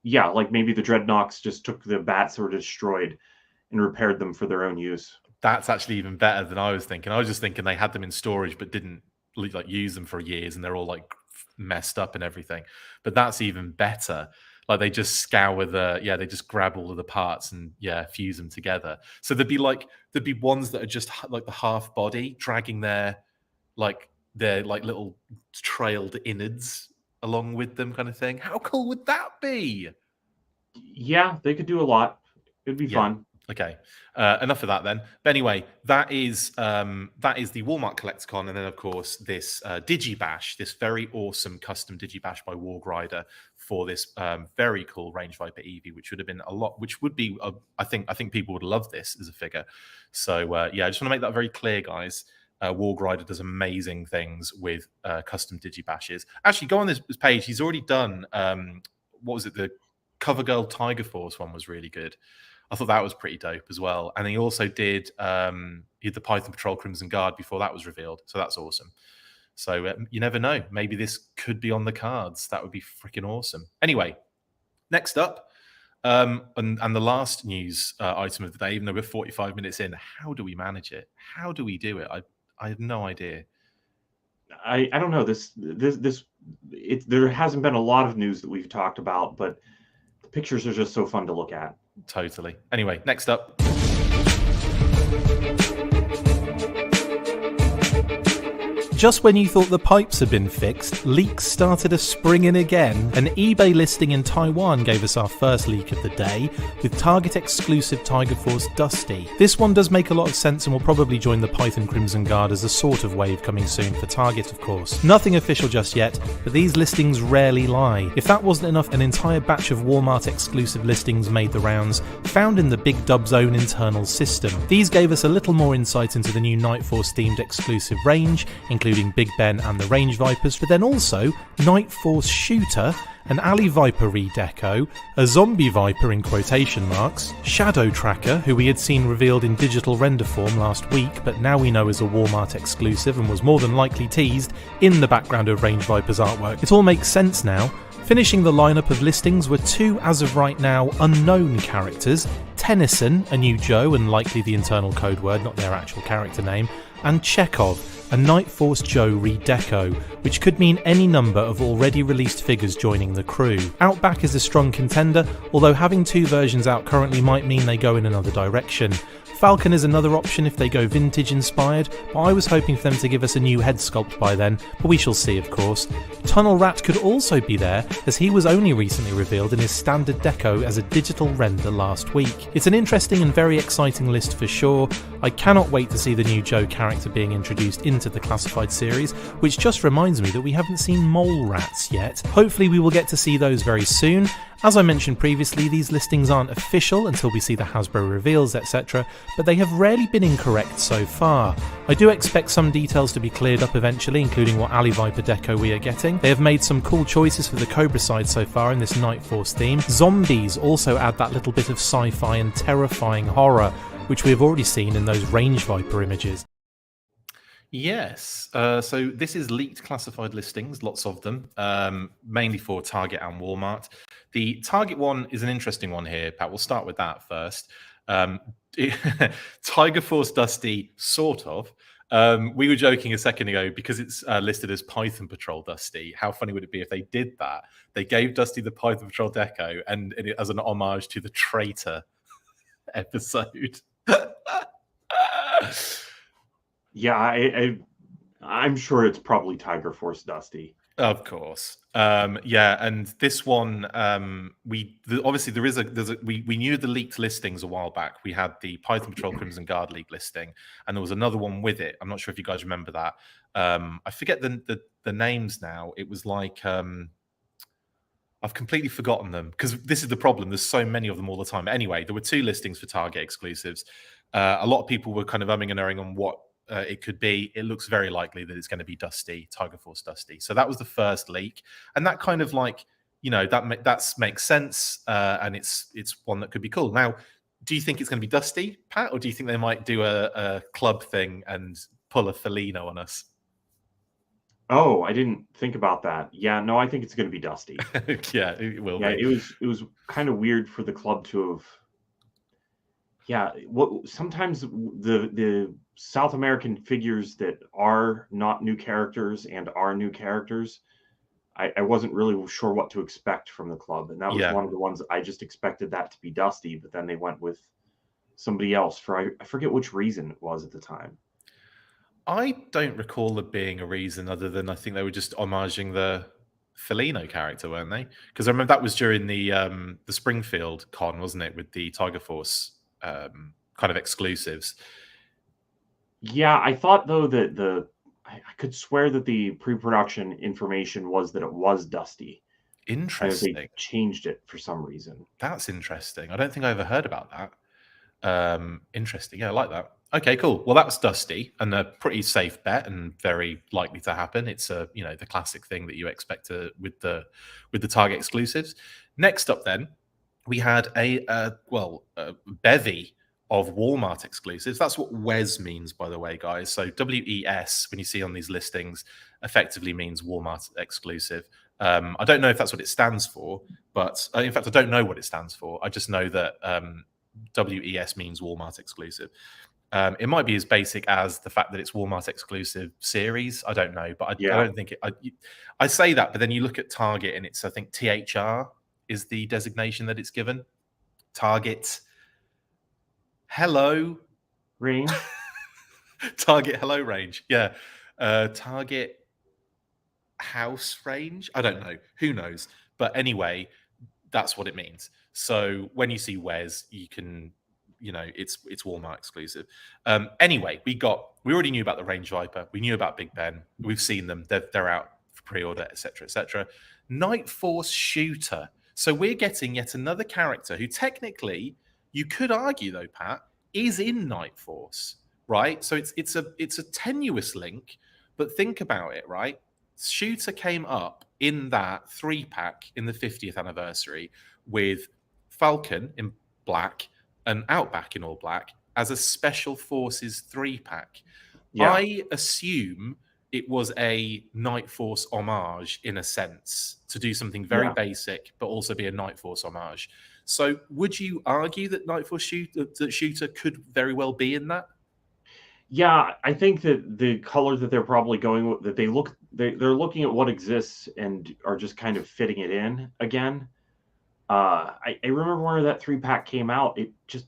Yeah, like maybe the Dreadnoughts just took the bats that were destroyed and repaired them for their own use. That's actually even better than I was thinking. I was just thinking they had them in storage but didn't like use them for years, and they're all like messed up and everything. But that's even better. Like they just scour they just grab all of the parts and fuse them together. So there'd be ones that are just like the half body dragging their little trailed innards along with them, kind of thing. How cool would that be? Yeah, they could do a lot. It'd be fun. Okay, enough of that then. But anyway, that is the Walmart CollectorCon, and then of course this digibash, this very awesome custom digibash by Warg Rider for this very cool Range Viper Eevee, which would have been I think people would love this as a figure. So I just want to make that very clear, guys. Warg Rider does amazing things with custom digibashes. Actually, go on this page. He's already done what was it? The CoverGirl Tiger Force one was really good. I thought that was pretty dope as well. And he also did the Python Patrol Crimson Guard before that was revealed. So that's awesome. So you never know. Maybe this could be on the cards. That would be freaking awesome. Anyway, next up, and the last news item of the day, even though we're 45 minutes in, how do we manage it? How do we do it? I have no idea. I don't know, there hasn't been a lot of news that we've talked about, but the pictures are just so fun to look at. Totally. Anyway, next up. Just when you thought the pipes had been fixed, leaks started a springing again. An eBay listing in Taiwan gave us our first leak of the day, with Target exclusive Tiger Force Dusty. This one does make a lot of sense and will probably join the Python Crimson Guard as a sort of wave coming soon for Target, of course. Nothing official just yet, but these listings rarely lie. If that wasn't enough, an entire batch of Walmart exclusive listings made the rounds, found in the Big Dub's own internal system. These gave us a little more insight into the new Night Force themed exclusive range, including Big Ben and the Range Vipers, but then also Night Force Shooter, an Alley Viper redeco, a Zombie Viper in quotation marks, Shadow Tracker, who we had seen revealed in digital render form last week, but now we know is a Walmart exclusive and was more than likely teased in the background of Range Viper's artwork. It all makes sense now. Finishing the lineup of listings were two, as of right now, unknown characters: Tennyson, a new Joe and likely the internal code word, not their actual character name, and Chekhov, a Night Force Joe redeco, which could mean any number of already released figures joining the crew. Outback is a strong contender, although having two versions out currently might mean they go in another direction. Falcon is another option if they go vintage inspired, but I was hoping for them to give us a new head sculpt by then, but we shall see of course. Tunnel Rat could also be there, as he was only recently revealed in his standard deco as a digital render last week. It's an interesting and very exciting list for sure. I cannot wait to see the new Joe character being introduced into the classified series, which just reminds me that we haven't seen mole rats yet. Hopefully we will get to see those very soon. As I mentioned previously, these listings aren't official until we see the Hasbro reveals, etc., but they have rarely been incorrect so far. I do expect some details to be cleared up eventually, including what Alley Viper deco we are getting. They have made some cool choices for the Cobra side so far in this Night Force theme. Zombies also add that little bit of sci-fi and terrifying horror, which we have already seen in those Range Viper images. Yes, so this is leaked classified listings, lots of them, mainly for Target and Walmart. The Target one is an interesting one here, Pat. We'll start with that first. Tiger Force Dusty, sort of. We were joking a second ago because it's listed as Python Patrol Dusty. How funny would it be if they did that? They gave Dusty the Python Patrol deco and as an homage to the Traitor episode. Yeah, I'm sure it's probably Tiger Force Dusty. Of course. Yeah, and this one, obviously we knew the leaked listings a while back. We had the Python Patrol Crimson Guard leak listing, and there was another one with it. I'm not sure if you guys remember that. I forget the names now. It was like I've completely forgotten them because this is the problem. There's so many of them all the time. Anyway, there were two listings for Target exclusives. A lot of people were kind of umming and ahhing on what it could be. It looks very likely that it's going to be Dusty, Tiger Force Dusty. So that was the first leak, and that kind of like, you know, that makes sense, and it's one that could be cool. Now, do you think it's going to be Dusty, Pat, or do you think they might do a club thing and pull a Felino on us? Oh, I didn't think about that. Yeah, no, I think it's going to be Dusty. Yeah, it will. Yeah, be. it was kind of weird for the club to have. Yeah, sometimes the South American figures that are not new characters and are new characters, I wasn't really sure what to expect from the club, and that was one of the ones I just expected that to be Dusty, but then they went with somebody else for I forget which reason it was at the time. I don't recall there being a reason other than I think they were just homaging the Felino character, weren't they? Because I remember that was during the Springfield con, wasn't it, with the Tiger Force kind of exclusives. Yeah, I thought though that I could swear that the pre-production information was that it was Dusty. Interesting. They changed it for some reason. That's interesting. I don't think I ever heard about that. Interesting. Yeah, I like that. Okay, cool. Well, that's Dusty, and a pretty safe bet, and very likely to happen. It's the classic thing that you expect with the Target exclusives. Next up, then we had a bevy of Walmart exclusives. That's what WES means, by the way, guys. So WES, when you see on these listings, effectively means Walmart exclusive. I don't know if that's what it stands for, but in fact, I don't know what it stands for. I just know that WES means Walmart exclusive. It might be as basic as the fact that it's Walmart exclusive series. I don't know, but I don't think it. I say that, but then you look at Target, and it's, I think, THR is the designation that it's given. Target Hello Range. Target Hello range. Yeah. Target House range. I don't know. Who knows? But anyway, that's what it means. So when you see Wes, you can, it's Walmart exclusive. Anyway, we already knew about the Range Viper. We knew about Big Ben. We've seen them. They're out for pre-order, etc., etc. Night Force Shooter. So we're getting yet another character who technically, you could argue though, Pat, is in Night Force, right? So it's a tenuous link, but think about it, right? Shooter came up in that 3-pack in the 50th anniversary with Falcon in black and Outback in all black as a Special Forces 3-pack. Yeah. I assume it was a Night Force homage in a sense, to do something very basic, but also be a Night Force homage. So would you argue that Night Force Shooter could very well be in that? Yeah, I think that the color that they're probably going with, that they're looking at what exists and are just kind of fitting it in again. I remember where that 3-pack came out. It just,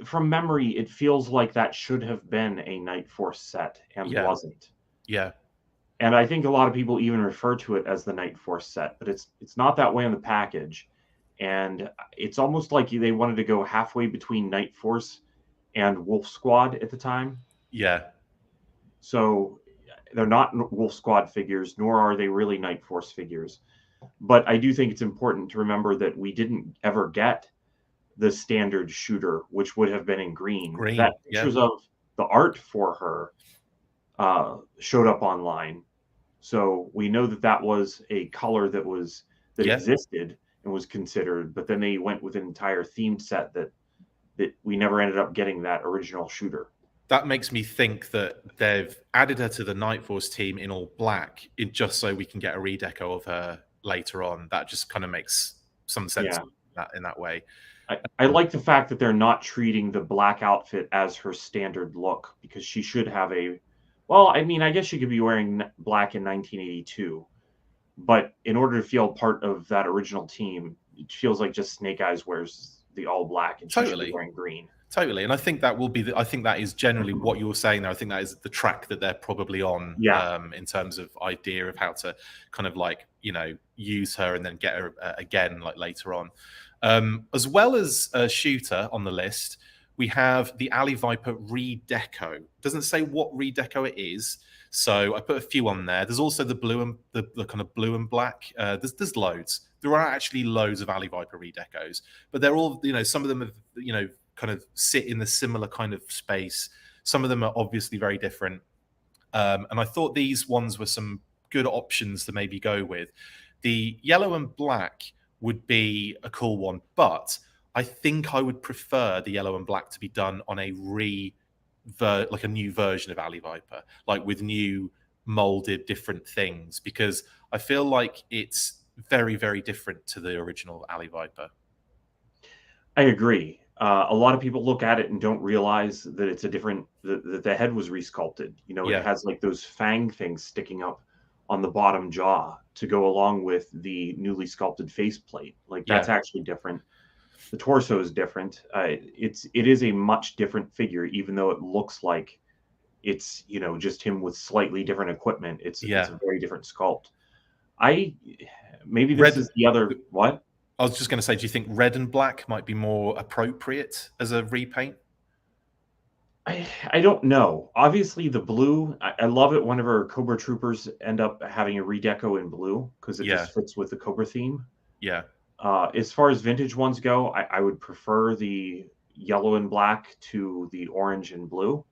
from memory, it feels like that should have been a Night Force set and wasn't. Yeah. And I think a lot of people even refer to it as the Night Force set, but it's not that way on the package. And it's almost like they wanted to go halfway between Night Force and Wolf Squad at the time. Yeah. So they're not Wolf Squad figures, nor are they really Night Force figures. But I do think it's important to remember that we didn't ever get the standard shooter, which would have been in green. That pictures of the art for her showed up online. So we know that was a color that existed and was considered, but then they went with an entire themed set that we never ended up getting that original shooter. That makes me think that they've added her to the Night Force team in all black, just so we can get a redeco of her later on. That just kind of makes some sense in that way. I like the fact that they're not treating the black outfit as her standard look, because she should have I guess she could be wearing black in 1982, but in order to feel part of that original team, it feels like just Snake Eyes wears the all black and she should be wearing green. Totally. And I think that will be I think that is generally what you're saying there. I think that is the track that they're probably on in terms of idea of how to kind of use her and then get her again later on. As well as Shooter on the list, we have the Alley Viper redeco. Doesn't say what redeco it is, so I put a few on there. There's also the blue and the kind of blue and black. There's loads. There are actually loads of Alley Viper redecos, but they're all, some of them have, kind of sit in the similar kind of space. Some of them are obviously very different. And I thought these ones were some good options to maybe go with. The yellow and black would be a cool one, but I think I would prefer the yellow and black to be done on a a new version of Alley Viper, with new molded different things, because I feel like it's very, very different to the original Alley Viper. I agree. A lot of people look at it and don't realize that it's a different, that the head was resculpted. It has those fang things sticking up on the bottom jaw to go along with the newly sculpted faceplate. That's actually different. The torso is different. It is a much different figure, even though it looks like it's, just him with slightly different equipment. It's a very different sculpt. Maybe this is the other, what? I was just going to say, do you think red and black might be more appropriate as a repaint? I don't know. Obviously, the blue, I love it whenever Cobra Troopers end up having a redeco in blue, because it just fits with the Cobra theme. Yeah. As far as vintage ones go, I would prefer the yellow and black to the orange and blue.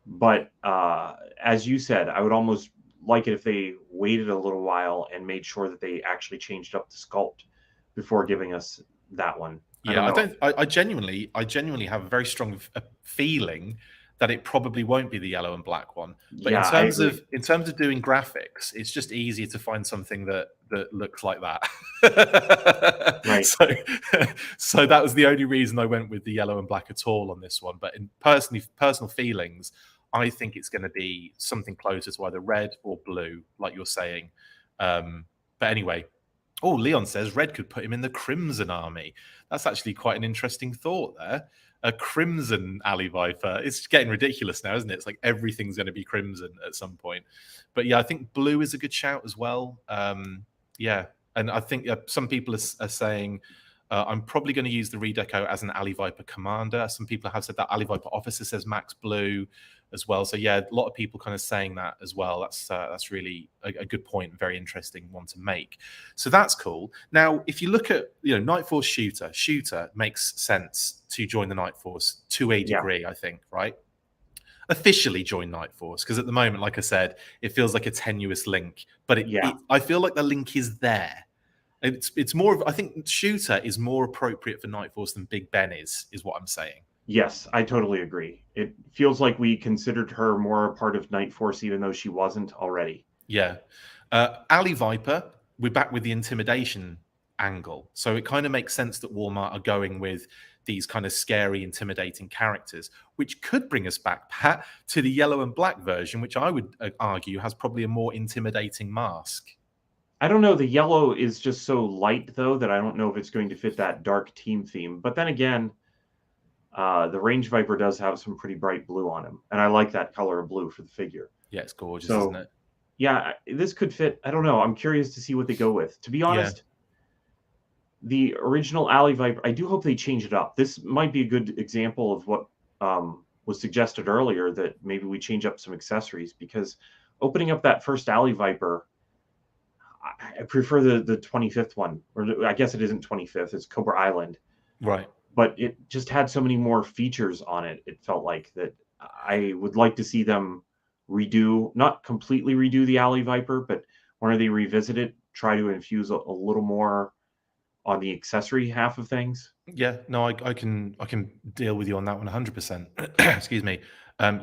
But as you said, I would almost like it if they waited a little while and made sure that they actually changed up the sculpt before giving us that one. I genuinely have a very strong feeling that it probably won't be the yellow and black one. But Yeah, I agree. in terms of doing graphics, it's just easier to find something that looks like that. Right. So that was the only reason I went with the yellow and black at all on this one. But in personal feelings, I think it's going to be something closer to either red or blue, like you're saying. But anyway, oh, Leon says red could put him in the Crimson Army. That's actually quite an interesting thought there. A Crimson Alley Viper. It's getting ridiculous now, isn't it? It's like everything's going to be crimson at some point. But yeah, I think blue is a good shout as well. Yeah, and I think some people are saying I'm probably going to use the redeco as an Alley Viper commander. Some people have said that Alley Viper officer says max blue as well. So yeah, a lot of people kind of saying that as well. That's really a good point, very interesting one to make. So that's cool. Now, if you look at Night Force shooter makes sense to join the Night Force to a degree, I think, right? Officially join Night Force, because at the moment, like I said, it feels like a tenuous link, but I feel like the link is there. It's more of, I think shooter is more appropriate for Night Force than Big Ben is what I'm saying. Yes, I totally agree. It feels like we considered her more a part of Night Force, even though she wasn't already. Yeah. Alley Viper, we're back with the intimidation angle. So it kind of makes sense that Walmart are going with these kind of scary, intimidating characters, which could bring us back, Pat, to the yellow and black version, which I would argue has probably a more intimidating mask. I don't know. The yellow is just so light, though, that I don't know if it's going to fit that dark team theme. But then again, the Range Viper does have some pretty bright blue on him, and I like that color of blue for the figure. Yeah, it's gorgeous, isn't it? Yeah, this could fit. I don't know. I'm curious to see what they go with. To be honest, the original Alley Viper, I do hope they change it up. This might be a good example of what was suggested earlier, that maybe we change up some accessories, because opening up that first Alley Viper, I prefer the 25th one, or I guess it isn't 25th, it's Cobra Island. Right. But it just had so many more features on it. It felt like that I would like to see them redo, not completely redo the Alley Viper, but when they revisit it, try to infuse a little more on the accessory half of things. Yeah, no, I can deal with you on that one 100%. Excuse me.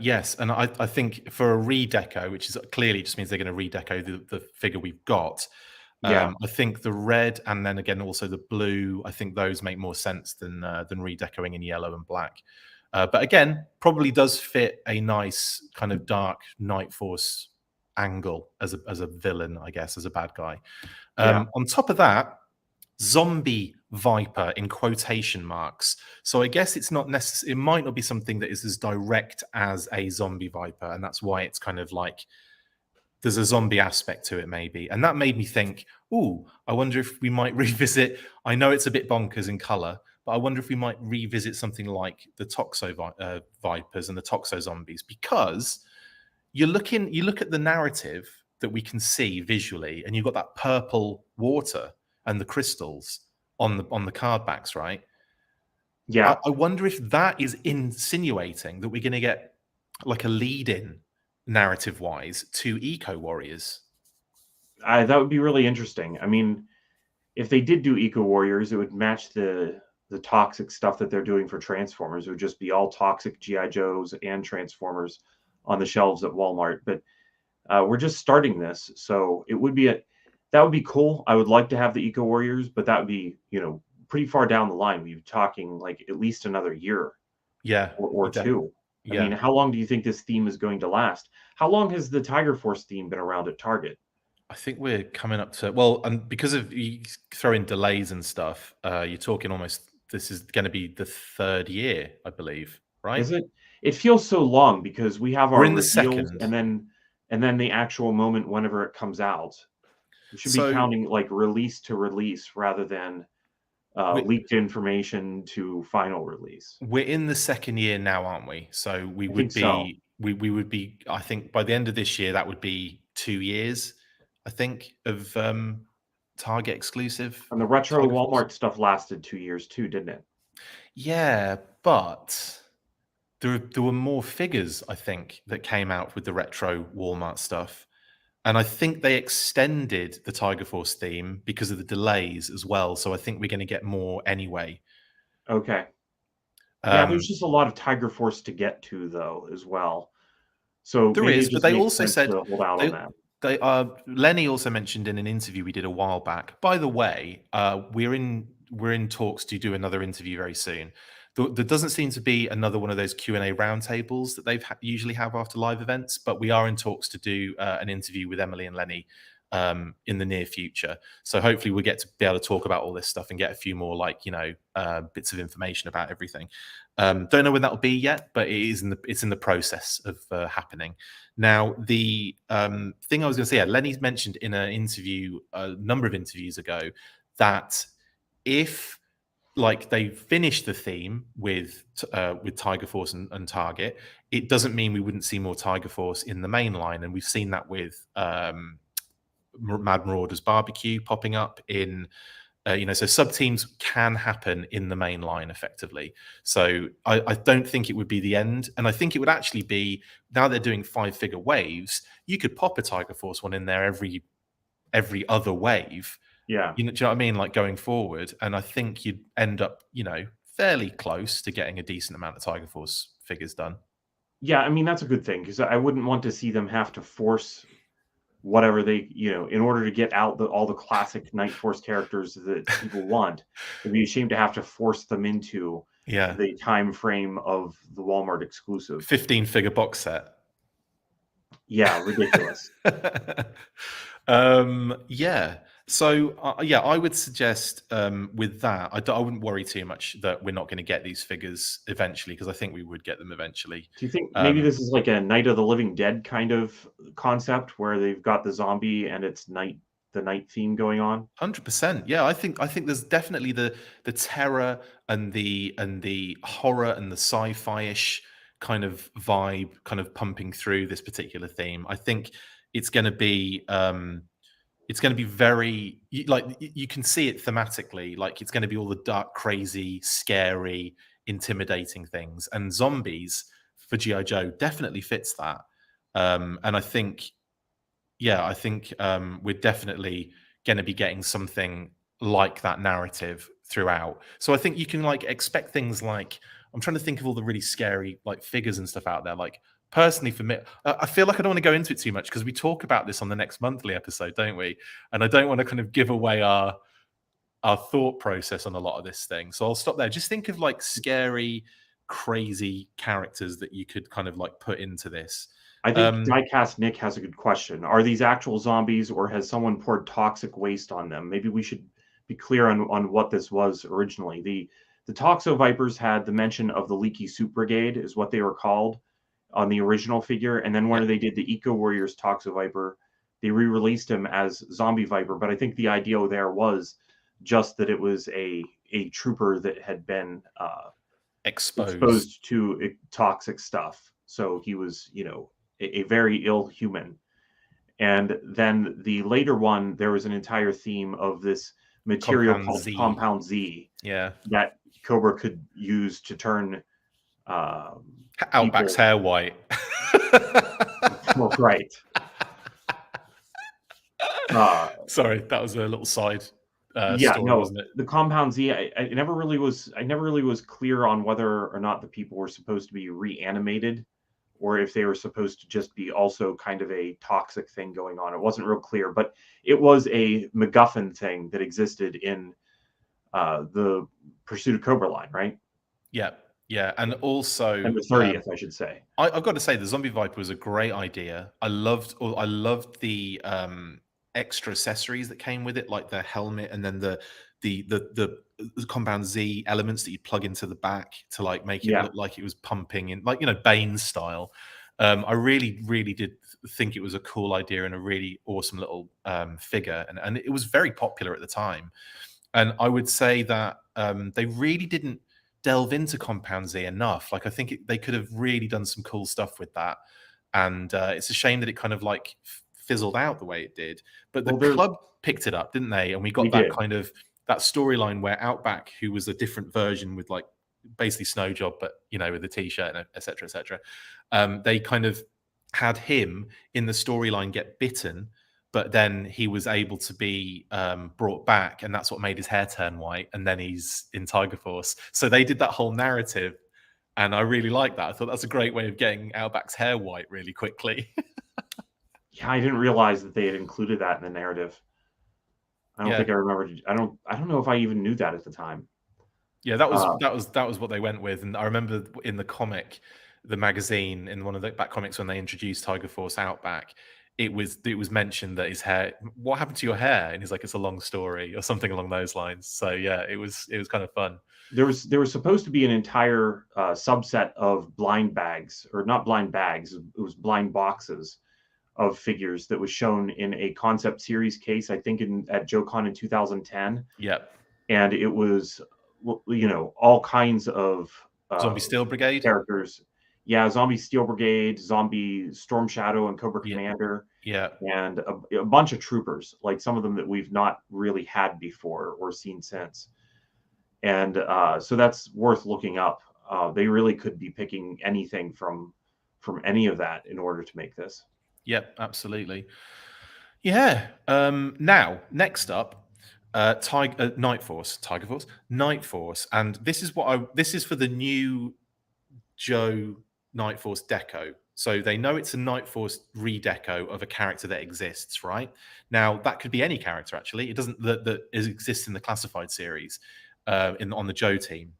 Yes, and I think for a redeco, which is clearly just means they're going to redeco the figure we've got. I think the red and then again also the blue, I think those make more sense than redecoing in yellow and black. But again, probably does fit a nice kind of dark Night Force angle as a villain, I guess, as a bad guy. On top of that, Zombie Viper in quotation marks. So I guess it's not necessary. It might not be something that is as direct as a Zombie Viper, and that's why it's kind of like there's a zombie aspect to it, maybe. And that made me think, ooh, I wonder if we might revisit. I know it's a bit bonkers in color, but I wonder if we might revisit something like the Toxo Vipers and the Toxo Zombies, because you look at the narrative that we can see visually, and you've got that purple water and the crystals on the card backs, right? Yeah. I wonder if that is insinuating that we're going to get like a lead-in narrative-wise to Eco Warriors. That would be really interesting. I mean, if they did do Eco Warriors, it would match the toxic stuff that they're doing for Transformers. It would just be all toxic G.I. Joes and Transformers on the shelves at Walmart. But we're just starting this, so it would be that would be cool. I would like to have the Eco Warriors, but that would be, pretty far down the line. We'd be talking like at least another year. Yeah. Or two. Yeah. I mean, how long do you think this theme is going to last? How long has the Tiger Force theme been around at Target? I think we're coming up to, well, and because of you throw in delays and stuff, you're talking almost, this is going to be the third year, I believe, right? Is it? It feels so long because we have our We're in the reveals second. and then the actual moment whenever it comes out. We should be counting like release to release rather than leaked information to final release. We're in the second year now, aren't we? So we would be, I think by the end of this year, that would be 2 years, I think, of Target exclusive. And the retro Walmart stuff lasted 2 years too, didn't it? Yeah, but there were more figures, I think, that came out with the retro Walmart stuff. And I think they extended the Tiger Force theme because of the delays as well. So I think we're going to get more anyway. Okay. Yeah, there's just a lot of Tiger Force to get to, though, as well. So There maybe is, it but just they makes also sense said to hold out on that. Lenny also mentioned in an interview we did a while back. By the way, we're in talks to do another interview very soon. There doesn't seem to be another one of those Q&A roundtables that they've usually have after live events, but we are in talks to do an interview with Emily and Lenny in the near future. So hopefully we'll get to be able to talk about all this stuff and get a few more bits of information about everything. Don't know when that'll be yet, but it's in the process of happening. Now, the thing I was going to say, Lenny's mentioned in an interview a number of interviews ago that if they finish the theme with Tiger Force and Target, it doesn't mean we wouldn't see more Tiger Force in the main line, and we've seen that with Mad Marauders Barbecue popping up in. So sub teams can happen in the main line effectively. So I don't think it would be the end. And I think it would actually be, now they're doing 5-figure waves, you could pop a Tiger Force one in there every other wave. Yeah. Do you know what I mean? Like going forward. And I think you'd end up, fairly close to getting a decent amount of Tiger Force figures done. Yeah, I mean, that's a good thing, because I wouldn't want to see them have to force whatever they, in order to get out all the classic Night Force characters that people want. It'd be a shame to have to force them into the time frame of the Walmart exclusive 15-figure box set. Yeah, ridiculous. So I would suggest with that, I wouldn't worry too much that we're not going to get these figures eventually, because I think we would get them eventually. Do you think maybe this is like a Night of the Living Dead kind of concept, where they've got the zombie and it's the night theme going on? 100%. Yeah, I think there's definitely the terror and the horror and the sci-fi-ish kind of vibe kind of pumping through this particular theme. I think it's going to be very, you can see it thematically, like it's going to be all the dark, crazy, scary, intimidating things, and zombies for G.I. Joe definitely fits that. And I think we're definitely going to be getting something like that narrative throughout. So I think you can expect things like, I'm trying to think of all the really scary figures and stuff out there. Personally, for me, I feel like I don't want to go into it too much, because we talk about this on the next monthly episode, don't we? And I don't want to kind of give away our thought process on a lot of this thing. So I'll stop there. Just think of scary, crazy characters that you could kind of put into this. I think Diecast Nick has a good question. Are these actual zombies, or has someone poured toxic waste on them? Maybe we should be clear on what this was originally. The Toxo Vipers had the mention of the Leaky Soup Brigade, is what they were called on the original figure. And then when they did the Eco Warriors Toxo Viper, they re-released him as Zombie Viper. But I think the idea there was just that it was a trooper that had been exposed to toxic stuff. So he was, a very ill human. And then the later one, there was an entire theme of this material called Compound Z. Yeah. That Cobra could use to turn Outback's hair white. Well, right. Sorry, that was a little side story, wasn't it? The Compound Z, I never really was clear on whether or not the people were supposed to be reanimated, or if they were supposed to just be also kind of a toxic thing going on. It wasn't real clear, but it was a MacGuffin thing that existed in the Pursuit of Cobra line, right? Yeah, and also and the 30th, I should say. I've got to say, the Zombie Viper was a great idea. I loved the extra accessories that came with it, like the helmet, and then the Compound Z elements that you plug into the back to make it look like it was pumping in, Bane style. I really, really did think it was a cool idea and a really awesome little figure, and it was very popular at the time. And I would say that they really didn't delve into Compound Z enough. I think they could have really done some cool stuff with that. And it's a shame that it kind of fizzled out the way it did. But the club picked it up, didn't they? And we got that storyline where Outback, who was a different version with basically Snow Job, but with a t-shirt and et cetera, they kind of had him in the storyline get bitten, but then he was able to be brought back, and that's what made his hair turn white, and then he's in Tiger Force. So they did that whole narrative And I really like that. I thought that's a great way of getting Outback's hair white really quickly. Yeah, I didn't realize that they had included that in the narrative. I don't think I remember. I don't know if I even knew that at the time. Yeah, that was what they went with. And I remember in the comic, the magazine, in one of the back comics when they introduced Tiger Force Outback, it was mentioned that his hair, what happened to your hair? And he's like, it's a long story or something along those lines. So yeah, it was kind of fun. There was supposed to be an entire subset of blind bags, or not blind bags, it was blind boxes of figures that was shown in a concept series case, I think at JoeCon in 2010. Yep. And it was, all kinds of Zombie Steel Brigade characters. Yeah, Zombie Steel Brigade, Zombie Storm Shadow, and Cobra Commander. Yeah. And a bunch of troopers, like some of them that we've not really had before or seen since. And so that's worth looking up. They really could be picking anything from any of that in order to make this. Yep, absolutely. Yeah. Now, next up, Night Force, and this is for the new Joe Night Force deco. So they know it's a Night Force redeco of a character that exists, right? Now that could be any character actually. It doesn't that exists in the classified series on the Joe team.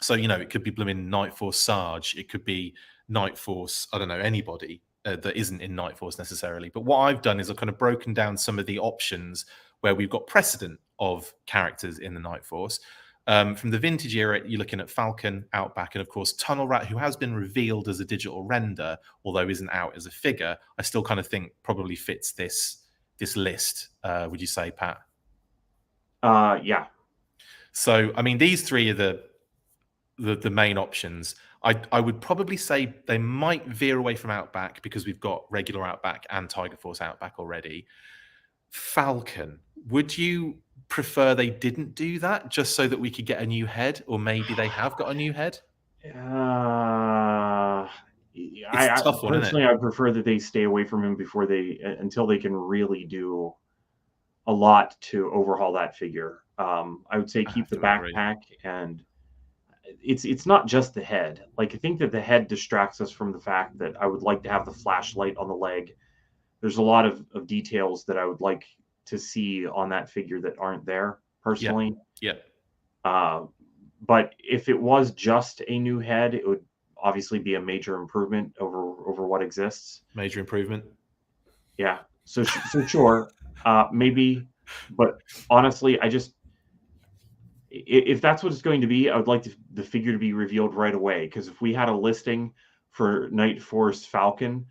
So it could be blooming Night Force Sarge. It could be Night Force. I don't know, anybody that isn't in Night Force necessarily. But what I've done is I've kind of broken down some of the options where we've got precedent of characters in the Night Force. From the vintage era, you're looking at Falcon, Outback, and of course Tunnel Rat, who has been revealed as a digital render, although isn't out as a figure. I still kind of think probably fits this list. Would you say, Pat? Yeah. So I mean, these three are the main options. I would probably say they might veer away from Outback because we've got regular Outback and Tiger Force Outback already. Falcon, would you prefer they didn't do that just so that we could get a new head, or maybe they have got a new head? It's a tough one, personally, isn't it? I prefer that they stay away from him until they can really do a lot to overhaul that figure. I would say keep the backpack, and it's not just the head. Like, I think that the head distracts us from the fact that I would like to have the flashlight on the leg. There's a lot of details that I would like to see on that figure that aren't there personally. Yeah. But if it was just a new head, it would obviously be a major improvement over what exists. Major improvement. Yeah. So sure, maybe, but honestly, if that's what it's going to be, I would like the figure to be revealed right away. Because if we had a listing for Night Force Falcon,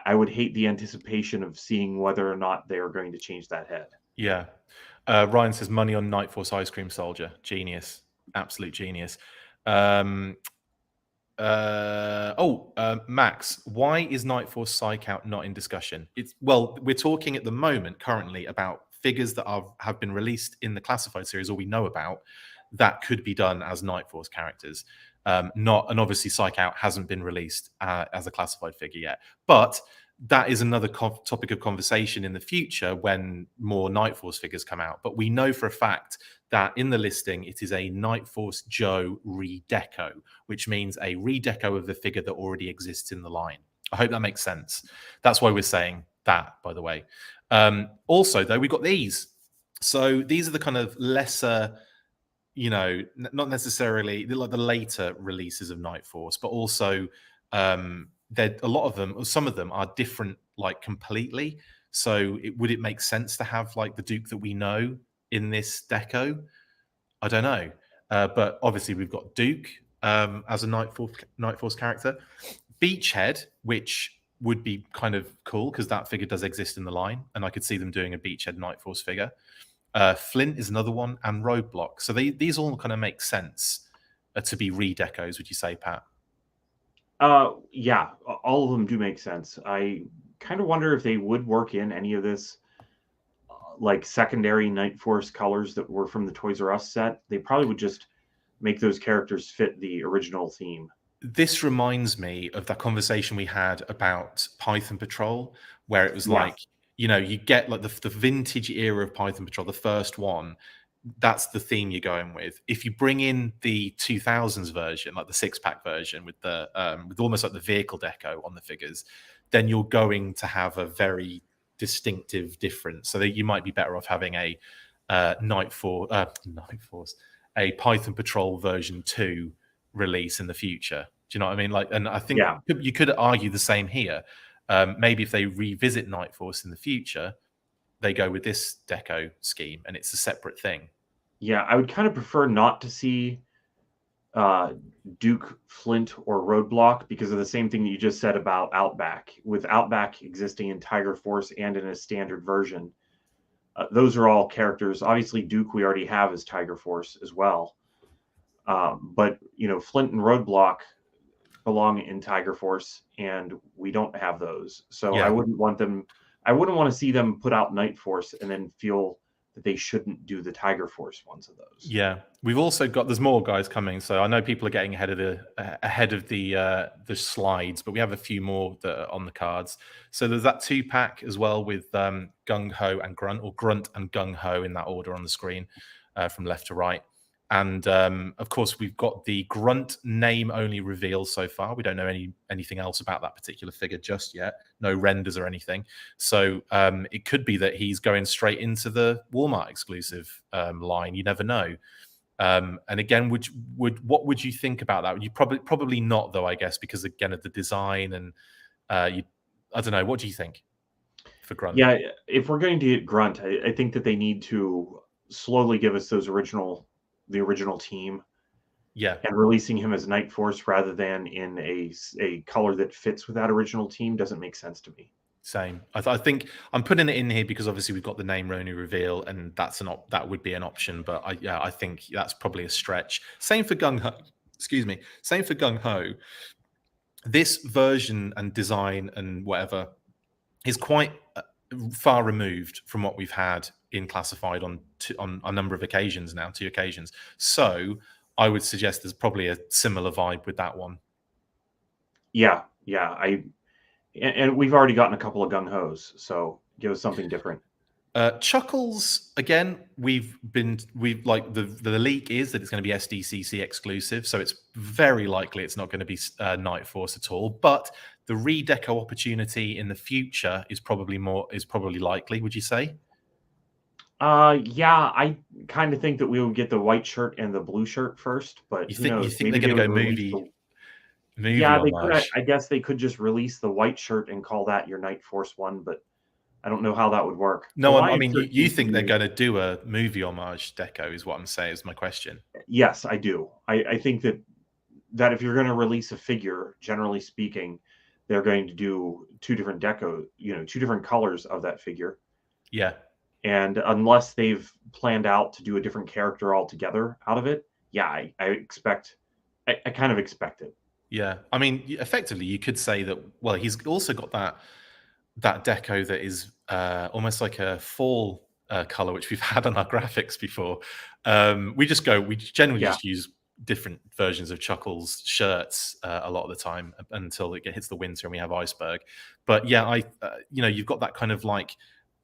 I would hate the anticipation of seeing whether or not they are going to change that head. Yeah. Ryan says money on Night Force Ice Cream Soldier. Genius. Absolute genius. Max, why is Night Force Psych Out not in discussion? We're talking at the moment currently about figures that have been released in the classified series, or we know about, that could be done as Night Force characters. And obviously Psych Out hasn't been released as a classified figure yet, but that is another topic of conversation in the future when more Night Force figures come out. But we know for a fact that in the listing, it is a Night Force Joe redeco, which means a redeco of the figure that already exists in the line. I hope that makes sense. That's why we're saying that, by the way. Also, though, we've got these. So these are the kind of lesser, not necessarily like the later releases of Night Force, but also a lot of them, or some of them, are different, like, completely. So would it make sense to have like the Duke that we know in this deco? I don't know, but obviously we've got Duke as a Night Force character, Beachhead, which would be kind of cool because that figure does exist in the line, and I could see them doing a Beachhead Night Force figure. Flint is another one, and Roadblock. So these all kind of make sense to be redecos. Would you say, Pat? Yeah, all of them do make sense. I kind of wonder if they would work in any of this like secondary Night Force colors that were from the Toys R Us set. They probably would just make those characters fit the original theme. This reminds me of that conversation we had about Python Patrol, where it was like, you get like the vintage era of Python Patrol, the first one, that's the theme you're going with. If you bring in the 2000s version, like the 6-pack version with the with almost like the vehicle deco on the figures, then you're going to have a very distinctive difference. So that you might be better off having a Night Force, a Python Patrol version 2 release in the future. Do you know what I mean? Like, and I think you could argue the same here. Maybe if they revisit Night Force in the future, they go with this deco scheme and it's a separate thing. Yeah, I would kind of prefer not to see Duke, Flint, or Roadblock because of the same thing that you just said about Outback. With Outback existing in Tiger Force and in a standard version, those are all characters. Obviously, Duke we already have as Tiger Force as well. But, you know, Flint and Roadblock belong in Tiger Force, and we don't have those. So I wouldn't want them... I wouldn't want to see them put out Night Force and then feel that they shouldn't do the Tiger Force ones of those. Yeah, we've also got, there's more guys coming, so I know people are getting ahead of the slides, but we have a few more that are on the cards. So there's that 2-pack as well with Gung Ho and Grunt, or Grunt and Gung Ho in that order on the screen from left to right. And of course, we've got the Grunt name only reveal so far. We don't know anything else about that particular figure just yet. No renders or anything. So it could be that he's going straight into the Walmart exclusive line. You never know. And again, what would you think about that? You probably not, though, I guess, because again of the design and I don't know. What do you think for Grunt? Yeah, if we're going to get Grunt, I think that they need to slowly give us the original team, and releasing him as Night Force rather than in a color that fits with that original team doesn't make sense to me. Same. I think I'm putting it in here because obviously we've got the name Ronu reveal, and that would be an option. But I think that's probably a stretch. Same for Gung Ho. Excuse me. Same for Gung Ho. This version and design and whatever is quite far removed from what we've had in Classified on a number of occasions now, 2 occasions. So I would suggest there's probably a similar vibe with that one. Yeah. And we've already gotten a couple of Gung Ho's, so give us something different. Chuckles, again, we've like the leak is that it's going to be SDCC exclusive, so it's very likely it's not going to be Night Force at all. But the redeco opportunity in the future is probably likely. Would you say? Yeah, I kind of think that we will get the white shirt and the blue shirt first, but you think they're going to go movie? Yeah, I guess they could just release the white shirt and call that your Night Force one, but I don't know how that would work. No, I mean, you think they're going to do a movie homage deco is what I'm saying, is my question. Yes, I do. I think that if you're going to release a figure, generally speaking, they're going to do 2 different deco, 2 different colors of that figure. Yeah. And unless they've planned out to do a different character altogether out of it, yeah, I kind of expect it. Yeah. I mean, effectively, you could say that, well, he's also got that deco that is almost like a fall color, which we've had on our graphics before. We generally just use different versions of Chuckles shirts a lot of the time until it hits the winter and we have Iceberg. But yeah, you've got that kind of like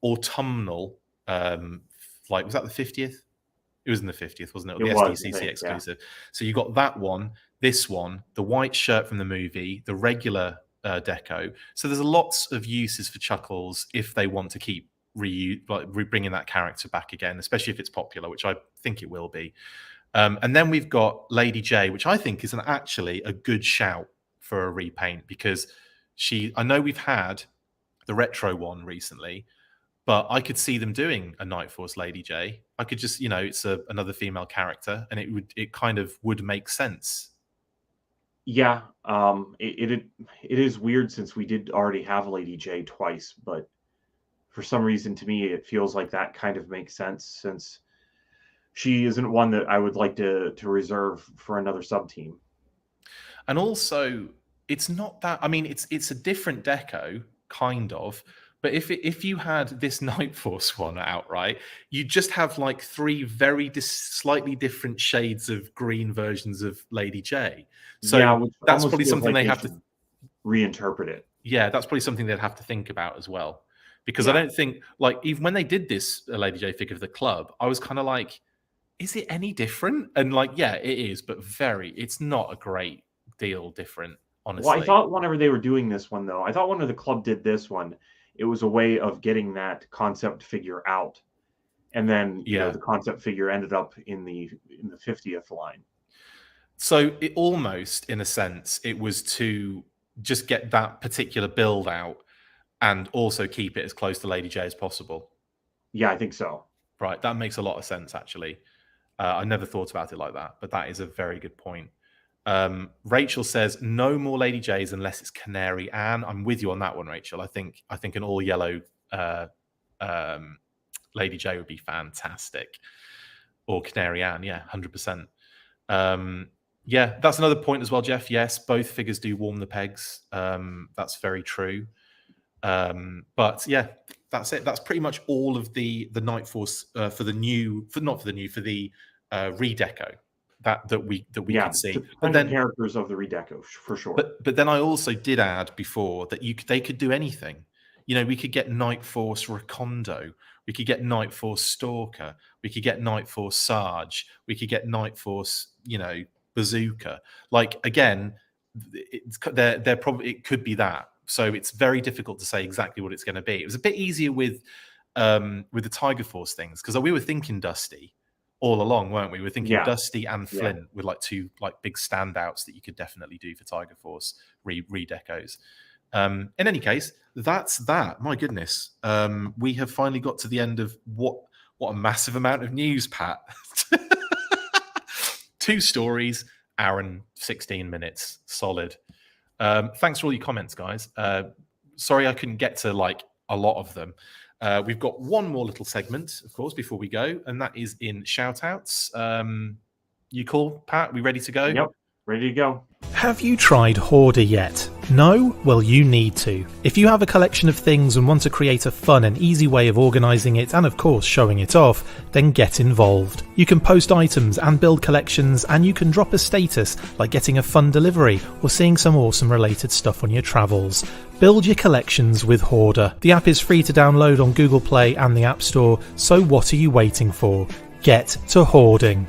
autumnal, like, was that the 50th? It was in the 50th, wasn't it? The SDCC exclusive. Yeah. So you got that one, this one, the white shirt from the movie, the regular deco. So there's lots of uses for Chuckles if they want to keep bringing that character back again, especially if it's popular, which I think it will be. And then we've got Lady J, which I think is actually a good shout for a repaint, because I know we've had the retro one recently, but I could see them doing a Night Force Lady J. I could just, it's another female character, and it kind of would make sense. Yeah, it is weird since we did already have Lady J twice, but for some reason to me it feels like that kind of makes sense, since she isn't one that I would like to reserve for another sub team. And also, it's not that, I mean, it's a different deco, kind of. But if you had this Night Force one outright, you just have like 3 very slightly different shades of green versions of Lady J. So yeah, that's probably something they have to reinterpret it. Yeah, that's probably something they'd have to think about as well. Because I don't think, like, even when they did this Lady J figure for the club, I was kind of like, is it any different? And like, yeah, it is, but it's not a great deal different, honestly. Well, I thought whenever they were doing this one, though, I thought when the club did this one, it was a way of getting that concept figure out. And then, you know, the concept figure ended up in the 50th line. So it almost, in a sense, it was to just get that particular build out and also keep it as close to Lady J as possible. Yeah, I think so. Right. That makes a lot of sense, actually. I never thought about it like that, but that is a very good point. Rachel says no more Lady J's unless it's Canary Anne. I'm with you on that one, Rachel. I think an all yellow Lady J would be fantastic, or Canary Anne. Yeah, 100%. Yeah, that's another point as well, Jeff. Yes, both figures do warm the pegs. That's very true. But yeah, that's it. That's pretty much all of the Night Force for the redeco that we could see. But then characters of the redeco for sure. But then I also did add before that they could do anything. You know, we could get Night Force Recondo, we could get Night Force Stalker, we could get Night Force Sarge, we could get Night Force, you know, Bazooka. Like, again, they're probably, it could be that. So it's very difficult to say exactly what it's going to be. It was a bit easier with the Tiger Force things, because we were thinking Dusty all along, weren't we? We were thinking Dusty and Flint with like two like big standouts that you could definitely do for Tiger Force redecos. In any case, that's that. My goodness, we have finally got to the end of what a massive amount of news, Pat. 2 stories, hour and 16 minutes, solid. Thanks for all your comments, guys. Sorry I couldn't get to like a lot of them. We've got one more little segment, of course, before we go, and that is in shout-outs. You cool, Pat? We ready to go? Yep, ready to go. Have you tried Hoarder yet? No? Well, you need to. If you have a collection of things and want to create a fun and easy way of organising it and, of course, showing it off, then get involved. You can post items and build collections, and you can drop a status like getting a fun delivery or seeing some awesome related stuff on your travels. Build your collections with Hoarder. The app is free to download on Google Play and the App Store, so what are you waiting for? Get to hoarding.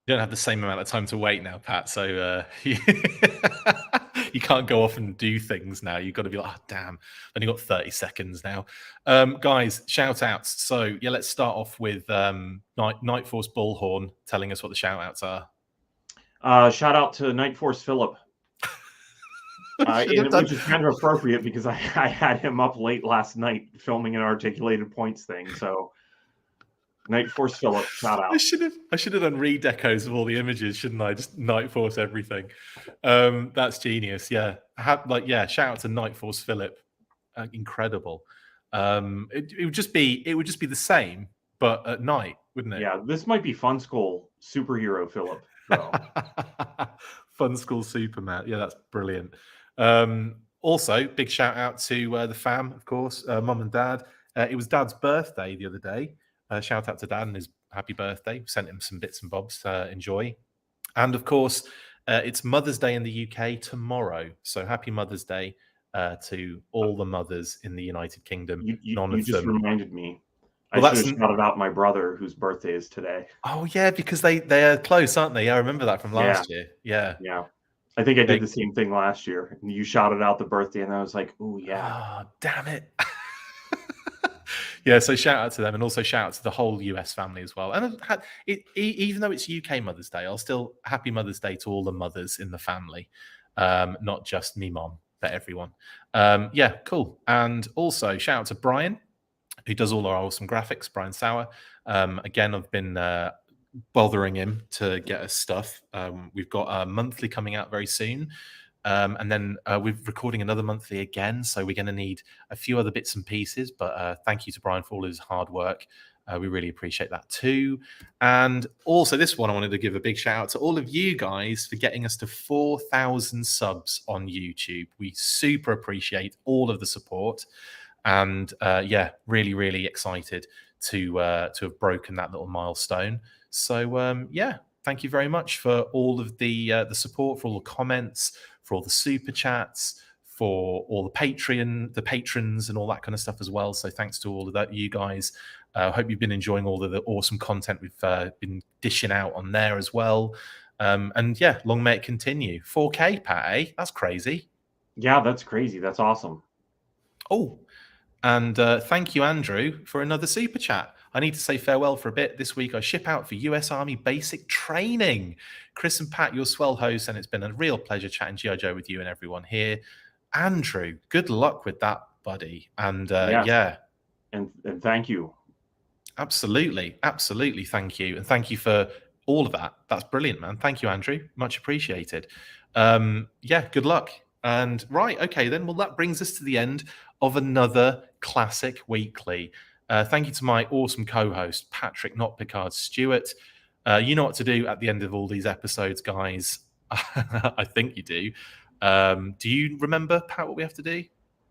You don't have the same amount of time to wait now, Pat. So you can't go off and do things now. You've got to be like, oh, damn, I've only got 30 seconds now. Guys, shout outs. So yeah, let's start off with Night Force Bullhorn telling us what the shout outs are. Shout out to Night Force Philip. Which is kind of appropriate because I had him up late last night filming an articulated points thing. So Night Force Philip, shout out. I should have done redecos of all the images, shouldn't I? Just Night Force everything. That's genius. Yeah, shout out to Night Force Philip. Incredible. It would just be the same, but at night, wouldn't it? Yeah, this might be Fun School superhero Philip. Fun School Superman. Yeah, that's brilliant. Also, big shout out to the fam, of course, mum and dad. It was Dad's birthday the other day. Shout out to Dad and his happy birthday. Sent him some bits and bobs to enjoy. And of course, it's Mother's Day in the UK tomorrow. So happy Mother's Day to all the mothers in the United Kingdom. You just reminded me. Well, I should have shouted out my brother whose birthday is today. Oh, yeah, because they are close, aren't they? Yeah, I remember that from last year. Yeah. Yeah. I think I did the same thing last year. You shouted out the birthday, and I was like, oh, yeah. Oh, damn it. Yeah, so shout out to them, and also shout out to the whole US family as well. And even though it's UK Mother's Day, I'll still happy Mother's Day to all the mothers in the family, not just me mom, but everyone. Yeah, cool. And also shout out to Brian, who does all our awesome graphics, Brian Sauer. Again, I've been bothering him to get us stuff. We've got a monthly coming out very soon. And then we're recording another monthly again, so we're going to need a few other bits and pieces. But thank you to Brian for all his hard work. We really appreciate that too. And also this one, I wanted to give a big shout out to all of you guys for getting us to 4,000 subs on YouTube. We super appreciate all of the support. And yeah, really, really excited to have broken that little milestone. So yeah, thank you very much for all of the support, for all the comments, for all the super chats, for all the patrons and all that kind of stuff as well. So thanks to all of that, you guys. Hope you've been enjoying all of the awesome content we've been dishing out on there as well. And yeah, long may it continue. 4K, Pat, eh? That's crazy. Yeah, that's crazy. That's awesome. Oh, and thank you, Andrew, for another super chat. I need to say farewell for a bit. This week I ship out for US Army basic training. Chris and Pat, your swell hosts, and it's been a real pleasure chatting G.I. Joe with you and everyone here. Andrew, good luck with that, buddy. And yeah. And thank you. Absolutely. Thank you. And thank you for all of that. That's brilliant, man. Thank you, Andrew. Much appreciated. Yeah, good luck. And right, okay, then. Well, that brings us to the end of another Classic Weekly. Thank you to my awesome co-host, Patrick Notpicard Stewart. You know what to do at the end of all these episodes, guys. I think you do. Do you remember, Pat, what we have to do?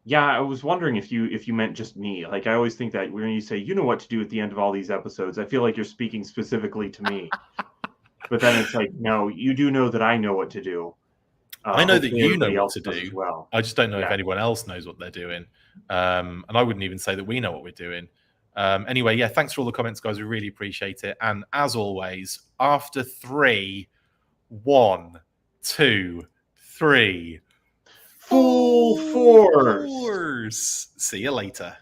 Yeah, I was wondering if you meant just me. Like, I always think that when you say, you know what to do at the end of all these episodes, I feel like you're speaking specifically to me. But then it's like, no, you do know that I know what to do. I know that you know what to do. Well. I just don't know if anyone else knows what they're doing. And I wouldn't even say that we know what we're doing. Anyway, yeah, thanks for all the comments, guys. We really appreciate it. And as always, after 3, 1, 2, 3, full force. See you later.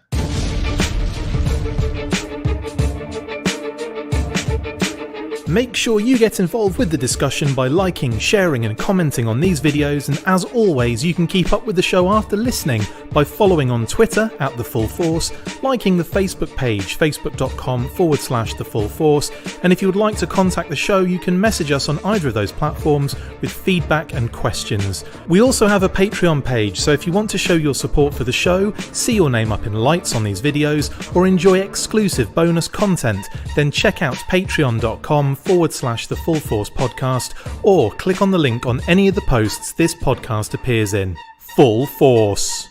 Make sure you get involved with the discussion by liking, sharing and commenting on these videos, and as always you can keep up with the show after listening by following on Twitter @TheFullForce, liking the Facebook page facebook.com/TheFullForce, and if you would like to contact the show you can message us on either of those platforms with feedback and questions. We also have a Patreon page, so if you want to show your support for the show, see your name up in lights on these videos, or enjoy exclusive bonus content, then check out patreon.com/TheFullForce podcast, or click on the link on any of the posts this podcast appears in. Full Force.